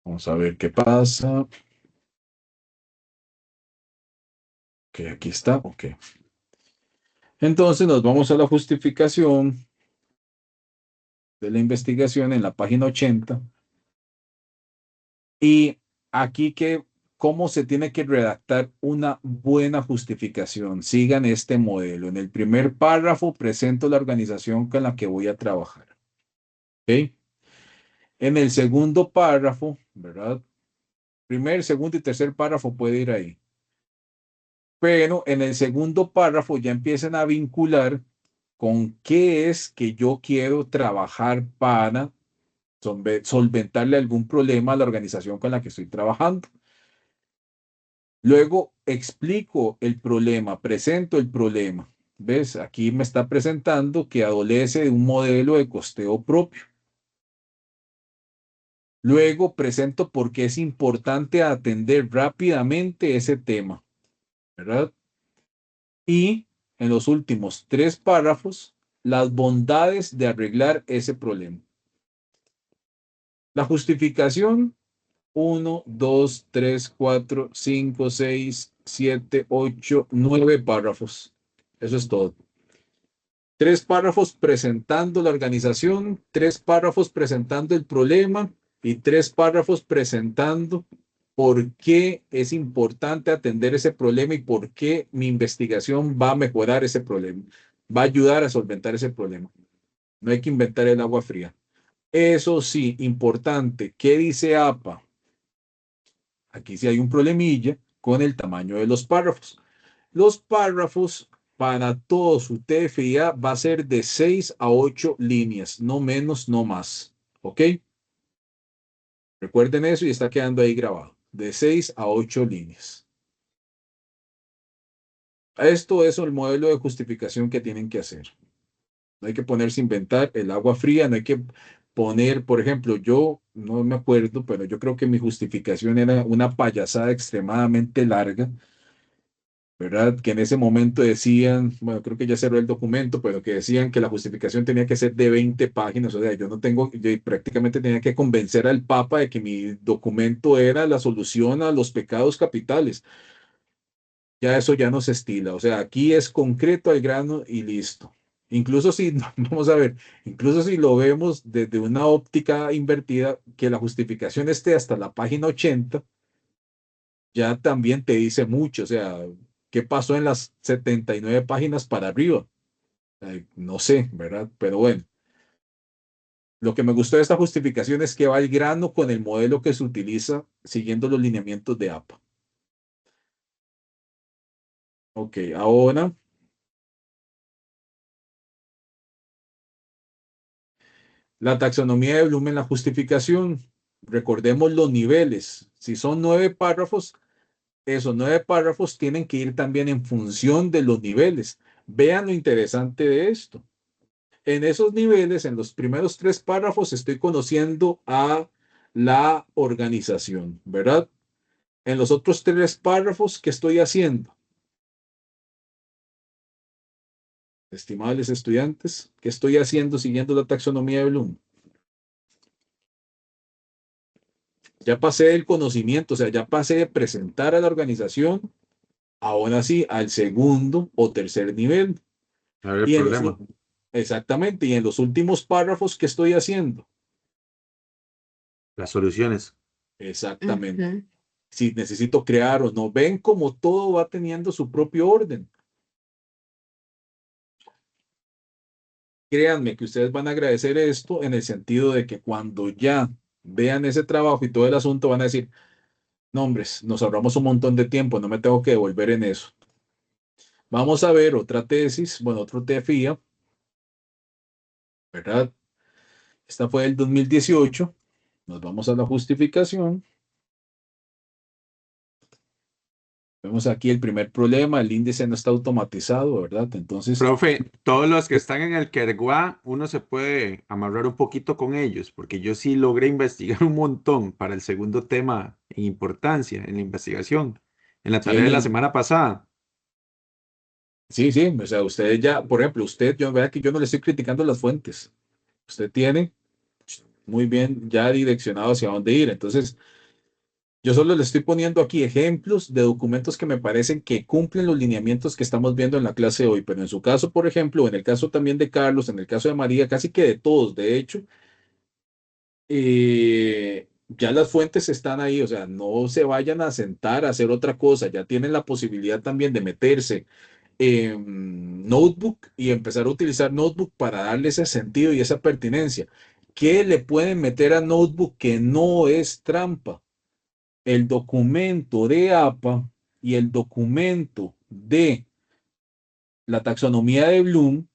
Vamos a ver qué pasa. Ok, aquí está. Ok. Entonces nos vamos a la justificación de la investigación en la página 80. Y aquí cómo se tiene que redactar una buena justificación. Sigan este modelo. En el primer párrafo presento la organización con la que voy a trabajar. ¿Ok? En el segundo párrafo, ¿verdad? Primer, segundo y tercer párrafo puede ir ahí. Pero en el segundo párrafo ya empiezan a vincular con qué es que yo quiero trabajar para solventarle algún problema a la organización con la que estoy trabajando. Luego explico el problema, presento el problema. ¿Ves? Aquí me está presentando que adolece de un modelo de costeo propio. Luego presento por qué es importante atender rápidamente ese tema, ¿verdad? Y en los últimos 3 párrafos, las bondades de arreglar ese problema. La justificación: 1, 2, 3, 4, 5, 6, 7, 8, 9 párrafos. Eso es todo. 3 párrafos presentando la organización, 3 párrafos presentando el problema y 3 párrafos presentando por qué es importante atender ese problema y por qué mi investigación va a mejorar ese problema, va a ayudar a solventar ese problema. No hay que inventar el agua fría. Eso sí, importante, ¿qué dice APA? Aquí sí hay un problemilla con el tamaño de los párrafos. Los párrafos para todo su TFIA va a ser de 6 a 8 líneas, no menos, no más. ¿Ok? Recuerden eso y está quedando ahí grabado. De 6 a 8 líneas. Esto es el modelo de justificación que tienen que hacer. No hay que ponerse a inventar el agua fría, no hay que poner, por ejemplo, yo no me acuerdo, pero yo creo que mi justificación era una payasada extremadamente larga, ¿verdad? Que en ese momento decían, bueno, creo que ya cerró el documento, pero que decían que la justificación tenía que ser de 20 páginas, o sea, yo no tengo, yo prácticamente tenía que convencer al Papa de que mi documento era la solución a los pecados capitales. Ya eso ya no se estila, o sea, aquí es concreto al grano y listo. Incluso si, vamos a ver, incluso si lo vemos desde una óptica invertida, que la justificación esté hasta la página 80, ya también te dice mucho, o sea, ¿qué pasó en las 79 páginas para arriba? No sé, ¿verdad? Pero bueno, lo que me gustó de esta justificación es que va al grano con el modelo que se utiliza siguiendo los lineamientos de APA. Ok, ahora la taxonomía de Bloom en la justificación. Recordemos los niveles. Si son 9 párrafos, esos 9 párrafos tienen que ir también en función de los niveles. Vean lo interesante de esto. En esos niveles, en los primeros 3 párrafos, estoy conociendo a la organización, ¿verdad? En los otros 3 párrafos, ¿qué estoy haciendo? Estimables estudiantes, ¿qué estoy haciendo siguiendo la taxonomía de Bloom? Ya pasé del conocimiento, o sea, ya pasé de presentar a la organización, ahora sí, al segundo o tercer nivel. A ver, el Y en los, problema. exactamente, y en los últimos párrafos, ¿qué estoy haciendo? Las soluciones. Exactamente. Ujú. Si necesito crear o no. Ven cómo todo va teniendo su propio orden. Créanme que ustedes van a agradecer esto en el sentido de que cuando ya vean ese trabajo y todo el asunto van a decir, no, hombres, nos ahorramos un montón de tiempo, no me tengo que devolver en eso. Vamos a ver otra tesis, bueno, otro TFIA, ¿verdad? Esta fue del 2018. Nos vamos a la justificación. Vemos aquí el primer problema, el índice no está automatizado, ¿verdad? Entonces, Profe, todos los que están en el Kergua, uno se puede amarrar un poquito con ellos, porque yo sí logré investigar un montón para el segundo tema en importancia, en la investigación, en la tarea de la tienen, semana pasada. sí, sí, o sea, ustedes ya, por ejemplo, usted, yo vea que yo no le estoy criticando las fuentes. Usted tiene muy bien ya direccionado hacia dónde ir. Entonces, Yo solo le estoy poniendo aquí ejemplos de documentos que me parecen que cumplen los lineamientos que estamos viendo en la clase de hoy, pero en su caso, por ejemplo, en el caso también de Carlos, en el caso de María, casi que de todos, de hecho, ya las fuentes están ahí, o sea, no se vayan a sentar a hacer otra cosa, ya tienen la posibilidad también de meterse en Notebook y empezar a utilizar Notebook para darle ese sentido y esa pertinencia. ¿Qué le pueden meter a Notebook que no es trampa? El documento de APA y el documento de la taxonomía de Bloom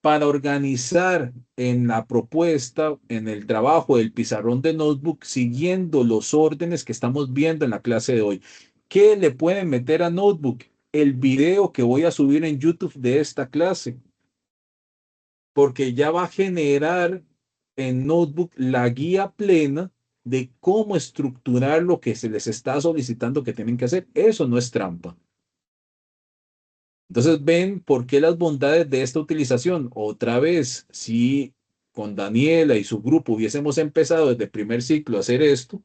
para organizar en la propuesta, en el trabajo del pizarrón de Notebook, siguiendo los órdenes que estamos viendo en la clase de hoy. ¿Qué le pueden meter a Notebook? El video que voy a subir en YouTube de esta clase, porque ya va a generar en Notebook la guía plena de cómo estructurar lo que se les está solicitando que tienen que hacer. Eso no es trampa. Entonces, ven por qué las bondades de esta utilización. Otra vez, si con Daniela y su grupo hubiésemos empezado desde el primer ciclo a hacer esto,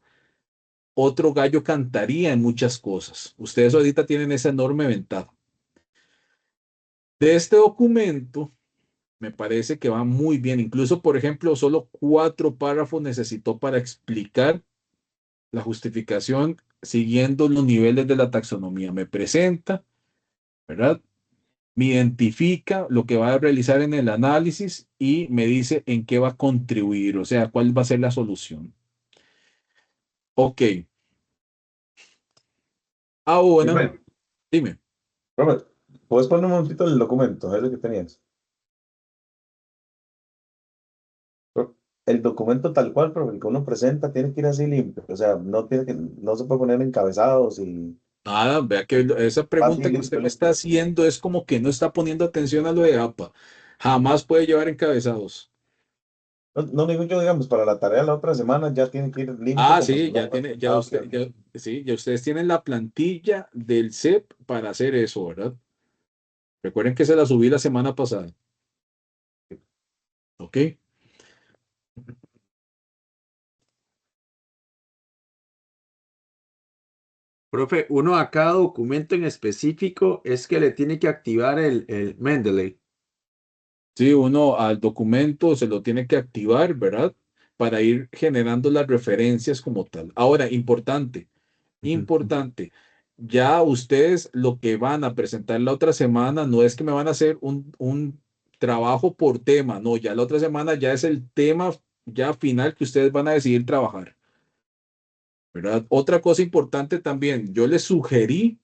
otro gallo cantaría en muchas cosas. Ustedes ahorita tienen esa enorme ventaja. De este documento, me parece que va muy bien. Incluso, por ejemplo, solo 4 párrafos necesitó para explicar la justificación siguiendo los niveles de la taxonomía. Me presenta, ¿verdad? Me identifica lo que va a realizar en el análisis y me dice en qué va a contribuir, o sea, cuál va a ser la solución. Ok, ahora, Dime, dime. Robert, ¿puedes poner un momentito el documento? Es lo que tenías. El documento tal cual, pero el que uno presenta tiene que ir así limpio. O sea, no se puede poner encabezados y Nada, vea que esa así pregunta que usted limpio, me está limpio. haciendo es como que no está poniendo atención a lo de APA. Jamás puede llevar encabezados. No, no digo yo, digamos, para la tarea de la otra semana ya tiene que ir limpio Ah, como si sí, fuera. ya tiene, ya Ah, ok, usted, ok. sí, ya ustedes tienen la plantilla del CEP para hacer eso, ¿verdad? Recuerden que se la subí la semana pasada, ¿ok? Profe, uno a cada documento en específico es que le tiene que activar el Mendeley. Sí, uno al documento se lo tiene que activar, ¿verdad? Para ir generando las referencias como tal. Ahora, importante, Ujú. importante. Ya ustedes lo que van a presentar la otra semana no es que me van a hacer un trabajo por tema, no, ya la otra semana ya es el tema ya final que ustedes van a decidir trabajar, ¿verdad? Otra cosa importante también, yo les sugerí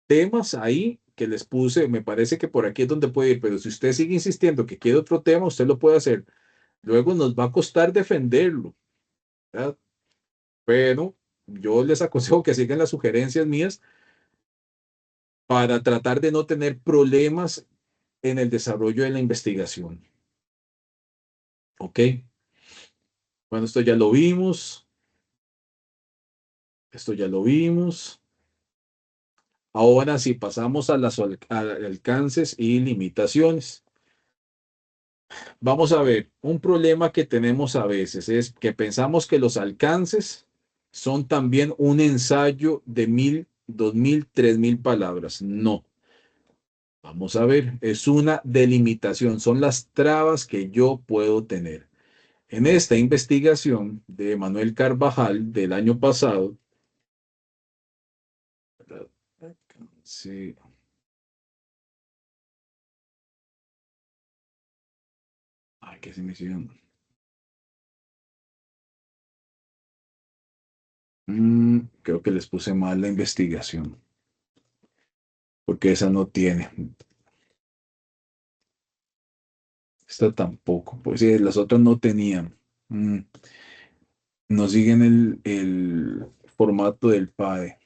temas ahí que les puse, me parece que por aquí es donde puede ir, pero si usted sigue insistiendo que quiere otro tema, usted lo puede hacer. Luego nos va a costar defenderlo, ¿verdad? Pero yo les aconsejo que sigan las sugerencias mías para tratar de no tener problemas en el desarrollo de la investigación. ¿Ok? Bueno, esto ya lo vimos. Esto ya lo vimos. Ahora sí, pasamos a las alcances y limitaciones. Vamos a ver, un problema que tenemos a veces es que pensamos que los alcances son también un ensayo de 1000, 2000, 3000 palabras. No. Vamos a ver, es una delimitación, son las trabas que yo puedo tener. En esta investigación de Manuel Carvajal del año pasado, sí, ay, ¿qué se me hicieron? Creo que les puse mal la investigación, porque esa no tiene, esta tampoco, pues sí, las otras no tenían. Mm, no siguen el formato del PAE.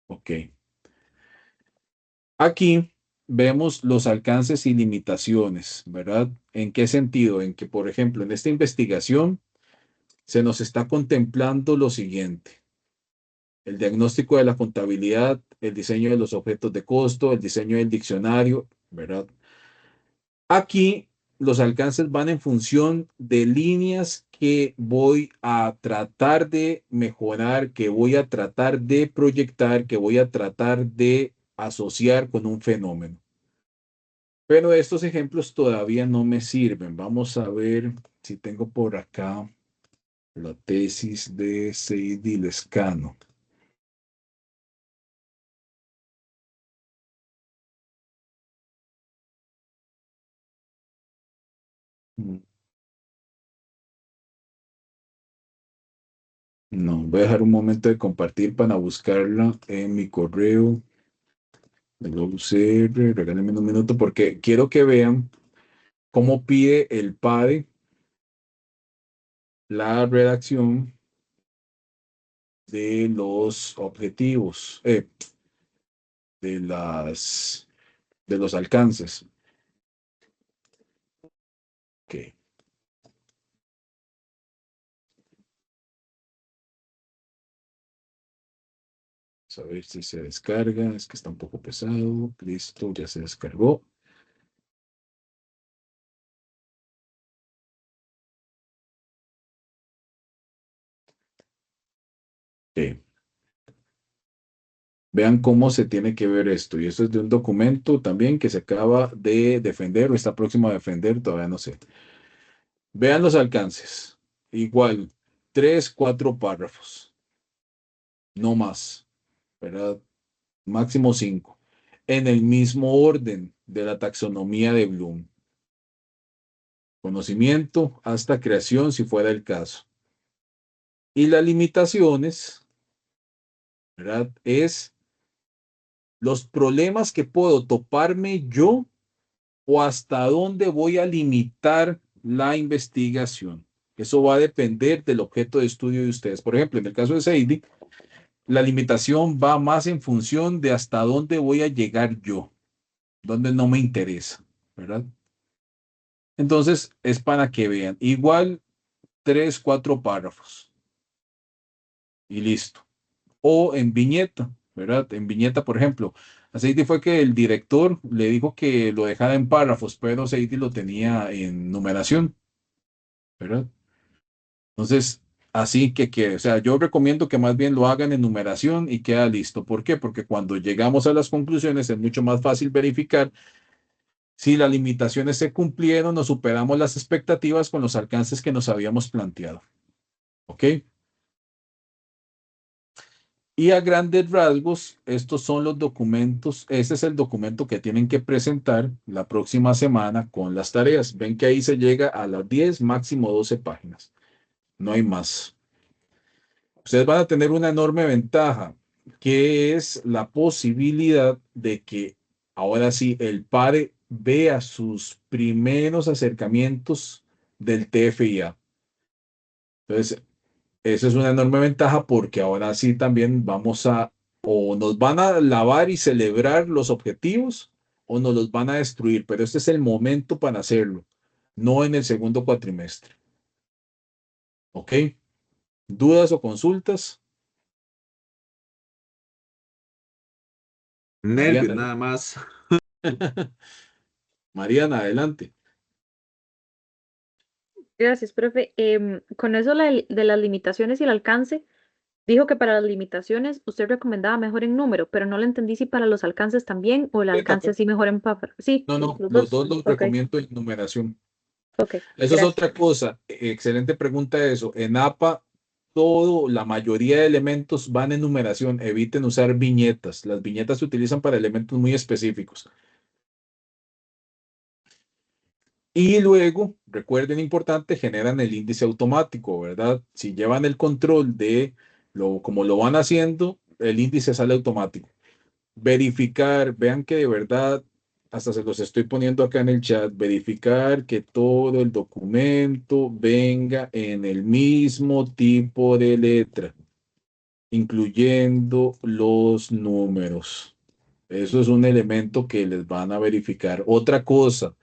Ok. Aquí vemos los alcances y limitaciones, ¿verdad? ¿En qué sentido? En que, por ejemplo, en esta investigación se nos está contemplando lo siguiente: el diagnóstico de la contabilidad, el diseño de los objetos de costo, el diseño del diccionario, ¿verdad? Aquí los alcances van en función de líneas que voy a tratar de mejorar, que voy a tratar de proyectar, que voy a tratar de asociar con un fenómeno. Pero estos ejemplos todavía no me sirven. Vamos a ver si tengo por acá la tesis de Seydi Lescano. No, voy a dejar un momento de compartir para buscarla en mi correo. El UCR, regálenme un minuto porque quiero que vean cómo pide el PADE la redacción de los objetivos, de los alcances. Ok. Vamos a ver si se descarga. Es que está un poco pesado. Listo, ya se descargó. Ok. Vean cómo se tiene que ver esto. Y esto es de un documento también que se acaba de defender o está próximo a defender, todavía no sé. Vean los alcances. Igual, 3, 4 párrafos. No más, ¿verdad? Máximo 5. En el mismo orden de la taxonomía de Bloom. Conocimiento hasta creación, si fuera el caso. Y las limitaciones, ¿verdad? Es los problemas que puedo toparme yo o hasta dónde voy a limitar la investigación. Eso va a depender del objeto de estudio de ustedes. Por ejemplo, en el caso de Seydi, la limitación va más en función de hasta dónde voy a llegar yo, dónde no me interesa, ¿verdad? Entonces, es para que vean. Igual, 3, 4 párrafos. Y listo. O en viñeta, ¿verdad? En viñeta, por ejemplo, a Seydi fue que el director le dijo que lo dejara en párrafos, pero Seydi lo tenía en numeración, ¿verdad? Entonces, así que, o sea, yo recomiendo que más bien lo hagan en numeración y queda listo. ¿Por qué? Porque cuando llegamos a las conclusiones es mucho más fácil verificar si las limitaciones se cumplieron o superamos las expectativas con los alcances que nos habíamos planteado. ¿Ok? Y a grandes rasgos, estos son los documentos. Este es el documento que tienen que presentar la próxima semana con las tareas. Ven que ahí se llega a las 10, máximo 12 páginas. No hay más. Ustedes van a tener una enorme ventaja, que es la posibilidad de que ahora sí el PARE vea sus primeros acercamientos del TFIA. Entonces, eso es una enorme ventaja porque ahora sí también o nos van a lavar y celebrar los objetivos o nos los van a destruir, pero este es el momento para hacerlo, no en el segundo cuatrimestre. ¿Ok? ¿Dudas o consultas? Nervios Mariana, nada más. Mariana, adelante. Gracias, profe. Con eso de las limitaciones y el alcance, dijo que para las limitaciones usted recomendaba mejor en número, pero no le entendí si para los alcances también o el alcance sí mejor en papel. Sí, No, no, los los dos. dos los Ok, recomiendo en numeración. ok, Eso es gracias. otra cosa. Excelente pregunta eso. En APA, la mayoría de elementos van en numeración. Eviten usar viñetas. Las viñetas se utilizan para elementos muy específicos. Y luego, recuerden importante, generan el índice automático, ¿verdad? Si llevan el control de como lo van haciendo, el índice sale automático. Verificar, vean que de verdad, hasta se los estoy poniendo acá en el chat, verificar que todo el documento venga en el mismo tipo de letra, incluyendo los números. Eso es un elemento que les van a verificar. Otra cosa,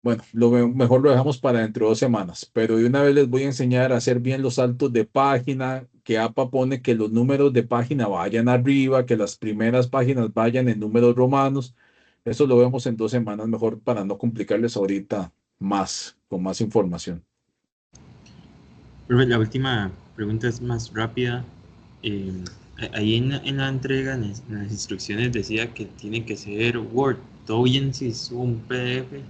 bueno, mejor lo dejamos para dentro de 2 semanas, pero de una vez les voy a enseñar a hacer bien los saltos de página, que APA pone que los números de página vayan arriba, que las primeras páginas vayan en números romanos. Eso lo vemos en 2 semanas, mejor para no complicarles ahorita más, con más información. Profe, la última pregunta es más rápida. Eh, ahí en la entrega, en las instrucciones decía que tiene que ser Word. ¿Todo bien si es un PDF?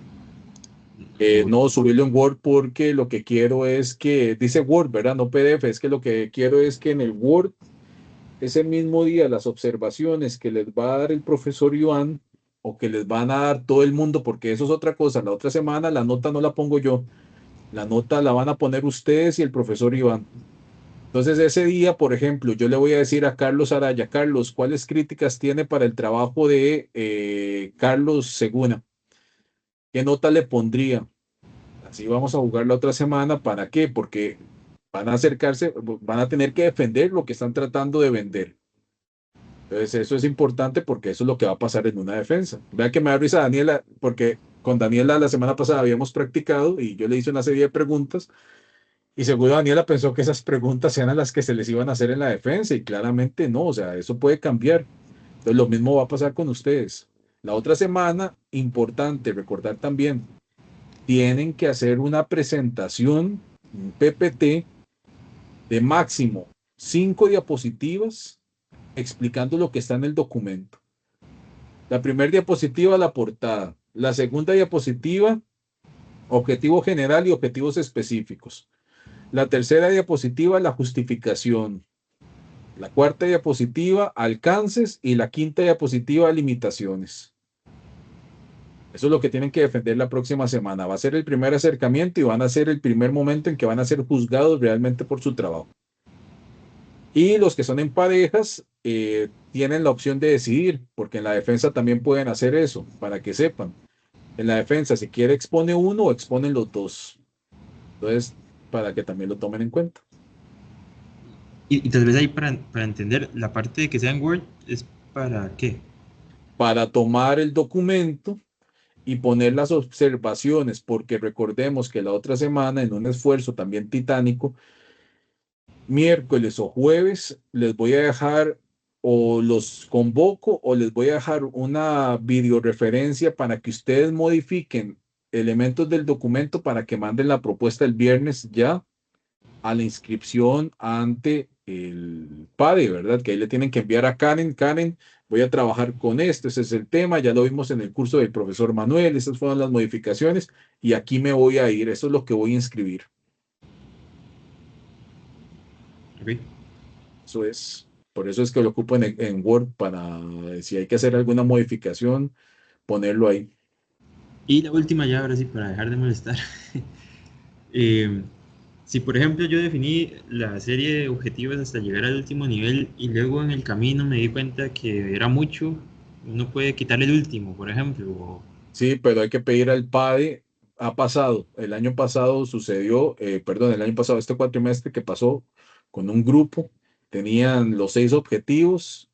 O- No subirlo en Word porque lo que quiero es que, dice Word, ¿verdad? No PDF, es que lo que quiero es que en el Word, ese mismo día, las observaciones que les va a dar el profesor Iván o que les van a dar todo el mundo, porque eso es otra cosa. La otra semana la nota no la pongo yo, la nota la van a poner ustedes y el profesor Iván. Entonces, ese día, por ejemplo, yo le voy a decir a Carlos Araya, Carlos, ¿cuáles críticas tiene para el trabajo de Carlos Seguna? ¿Qué nota le pondría? Así vamos a jugar la otra semana. ¿Para qué? Porque van a acercarse, van a tener que defender lo que están tratando de vender. Entonces, eso es importante porque eso es lo que va a pasar en una defensa. Vea que me da risa Daniela, porque con Daniela la semana pasada habíamos practicado y yo le hice una serie de preguntas y seguro Daniela pensó que esas preguntas eran las que se les iban a hacer en la defensa y claramente no, o sea, eso puede cambiar. Entonces, lo mismo va a pasar con ustedes. La otra semana, importante recordar también, tienen que hacer una presentación, un PPT de máximo 5 diapositivas explicando lo que está en el documento. La primera diapositiva, la portada. La segunda diapositiva, objetivo general y objetivos específicos. La tercera diapositiva, la justificación. La cuarta diapositiva, alcances. Y la quinta diapositiva, limitaciones. Eso es lo que tienen que defender la próxima semana. Va a ser el primer acercamiento y van a ser el primer momento en que van a ser juzgados realmente por su trabajo. Y los que son en parejas tienen la opción de decidir, porque en la defensa también pueden hacer eso, para que sepan. En la defensa, si quiere, expone uno o exponen los dos. Entonces, para que también lo tomen en cuenta. y tal vez ahí para entender, la parte de que sea en Word es para qué. Para tomar el documento y poner las observaciones, porque recordemos que la otra semana, en un esfuerzo también titánico, miércoles o jueves, les voy a dejar o los convoco o les voy a dejar una videoreferencia para que ustedes modifiquen elementos del documento para que manden la propuesta el viernes ya a la inscripción ante el PADE, ¿verdad? Que ahí le tienen que enviar a Karen. Karen, voy a trabajar con esto, ese es el tema, ya lo vimos en el curso del profesor Manuel, esas fueron las modificaciones y aquí me voy a ir, eso es lo que voy a inscribir. Ok. Eso es, por eso es que lo ocupo en Word para, si hay que hacer alguna modificación, ponerlo ahí. Y la última ya, ahora sí, para dejar de molestar. Eh, si por ejemplo yo definí la serie de objetivos hasta llegar al último nivel y luego en el camino me di cuenta que era mucho, uno puede quitar el último, por ejemplo. Sí, pero hay que pedir al PADE. Ha pasado, el año pasado sucedió, perdón, el año pasado, este cuatrimestre que pasó con un grupo, tenían los 6 objetivos,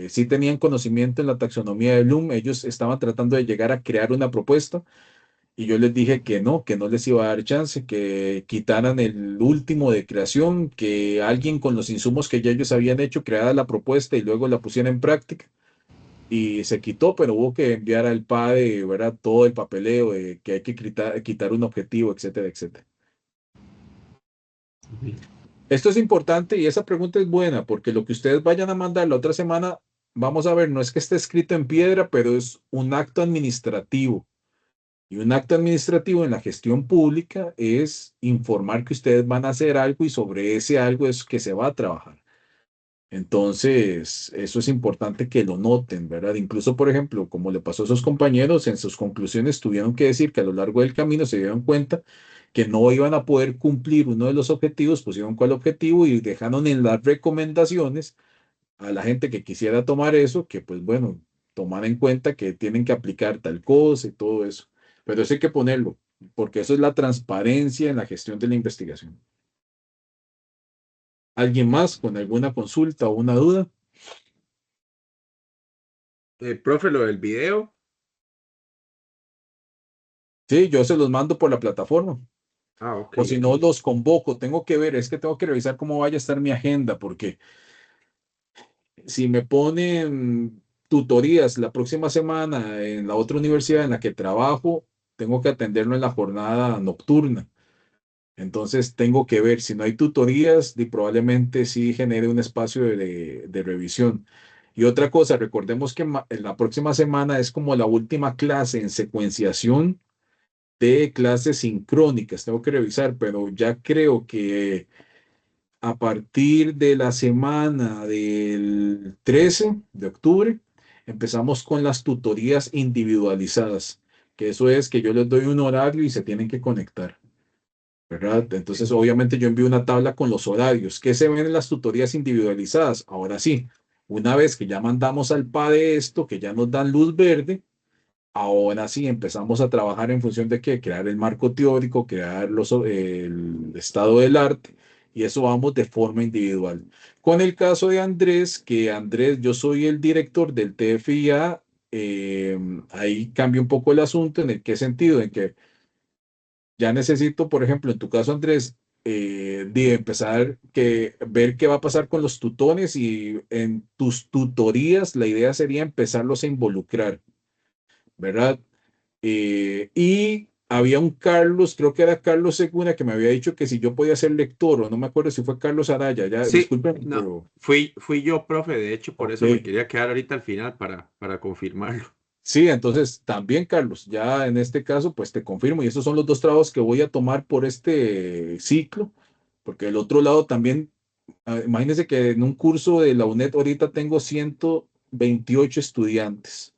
sí tenían conocimiento en la taxonomía de Bloom, ellos estaban tratando de llegar a crear una propuesta y yo les dije que no les iba a dar chance, que quitaran el último de creación, que alguien con los insumos que ya ellos habían hecho creara la propuesta y luego la pusiera en práctica y se quitó, pero hubo que enviar al PADE, ¿verdad? Todo el papeleo de que hay que quitar un objetivo, etcétera, etcétera. Ok. Esto es importante y esa pregunta es buena porque lo que ustedes vayan a mandar la otra semana, vamos a ver, no es que esté escrito en piedra, pero es un acto administrativo. Y un acto administrativo en la gestión pública es informar que ustedes van a hacer algo y sobre ese algo es que se va a trabajar. Entonces, eso es importante que lo noten, ¿verdad? Incluso, por ejemplo, como le pasó a esos compañeros, en sus conclusiones tuvieron que decir que a lo largo del camino se dieron cuenta que no iban a poder cumplir uno de los objetivos, pusieron cuál objetivo y dejaron en las recomendaciones a la gente que quisiera tomar eso, que pues bueno, tomar en cuenta que tienen que aplicar tal cosa y todo eso. Pero eso hay que ponerlo, porque eso es la transparencia en la gestión de la investigación. ¿Alguien más con alguna consulta o una duda? Profe, lo del video. Sí, yo se los mando por la plataforma. Ah, ok, O si ok. no, los convoco. Tengo que ver, es que tengo que revisar cómo vaya a estar mi agenda, porque si me ponen tutorías la próxima semana en la otra universidad en la que trabajo, tengo que atenderlo en la jornada nocturna. Entonces tengo que ver si no hay tutorías y probablemente sí genere un espacio de revisión. Y otra cosa, recordemos que en la próxima semana es como la última clase en secuenciación de clases sincrónicas. Tengo que revisar, pero ya creo que a partir de la semana del 13 de octubre empezamos con las tutorías individualizadas, que eso es que yo les doy un horario y se tienen que conectar. ¿Verdad? Entonces, obviamente yo envío una tabla con los horarios. ¿Qué se ven en las tutorías individualizadas? Ahora sí, una vez que ya mandamos al PADE esto, que ya nos dan luz verde, ahora sí empezamos a trabajar en función de que crear el marco teórico, crear el estado del arte, y eso vamos de forma individual. Con el caso de Andrés, que Andrés, yo soy el director del TFIA, ahí cambia un poco el asunto. ¿En el qué sentido? En que ya necesito, por ejemplo, en tu caso, Andrés, de empezar ver qué va a pasar con los tutones, y en tus tutorías la idea sería empezarlos a involucrar, ¿verdad? Y había un Carlos, creo que era Carlos Segura, que me había dicho que si yo podía ser lector, o no me acuerdo si fue Carlos Araya, ya, Sí, disculpen, no, pero fui yo, profe, de hecho, por ok. eso me quería quedar ahorita al final para confirmarlo. Sí, entonces también, Carlos, ya en este caso, pues te confirmo, y estos son los dos trabajos que voy a tomar por este ciclo, porque el otro lado también, imagínense que en un curso de la UNED ahorita tengo 128 estudiantes,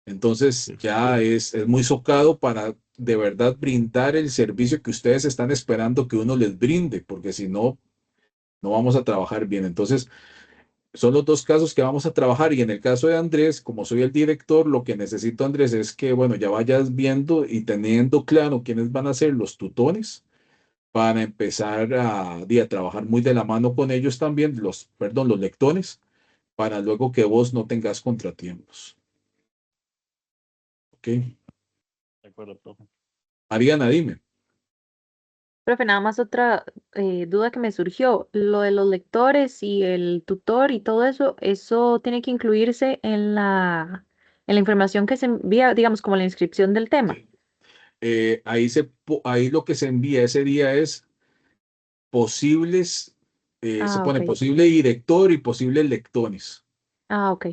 entonces ya es muy socado para de verdad brindar el servicio que ustedes están esperando que uno les brinde, porque si no, no vamos a trabajar bien. Entonces, son los dos casos que vamos a trabajar, y en el caso de Andrés, como soy el director, lo que necesito, Andrés, es que, bueno, ya vayas viendo y teniendo claro quiénes van a ser los tutones para empezar a trabajar muy de la mano con ellos también, perdón, los lectores, para luego que vos no tengas contratiempos. ¿Ok? De acuerdo, profe. Mariana, dime. Profe, nada más otra duda que me surgió. Lo de los lectores y el tutor y todo eso, eso tiene que incluirse en la información que se envía, digamos, como la inscripción del tema. Ahí lo que se envía ese día es posibles, se Ah, pone ok. posible director y posibles lectores. Ah, ok.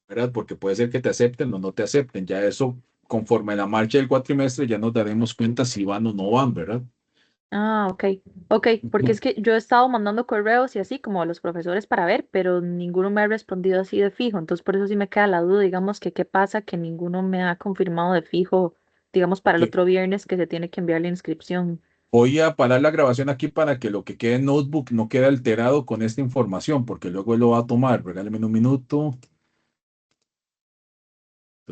¿Verdad? Porque puede ser que te acepten o no te acepten. Ya eso, conforme a la marcha del cuatrimestre, ya nos daremos cuenta si van o no van, ¿verdad? Ah, ok. Ok, porque es que yo he estado mandando correos y así como a los profesores para ver, pero ninguno me ha respondido así de fijo. Entonces, por eso sí me queda la duda, digamos, que qué pasa que ninguno me ha confirmado de fijo, digamos, para el Ok. otro viernes que se tiene que enviar la inscripción. Voy a parar la grabación aquí para que lo que quede en notebook no quede alterado con esta información, porque luego él lo va a tomar. Regáleme un minuto.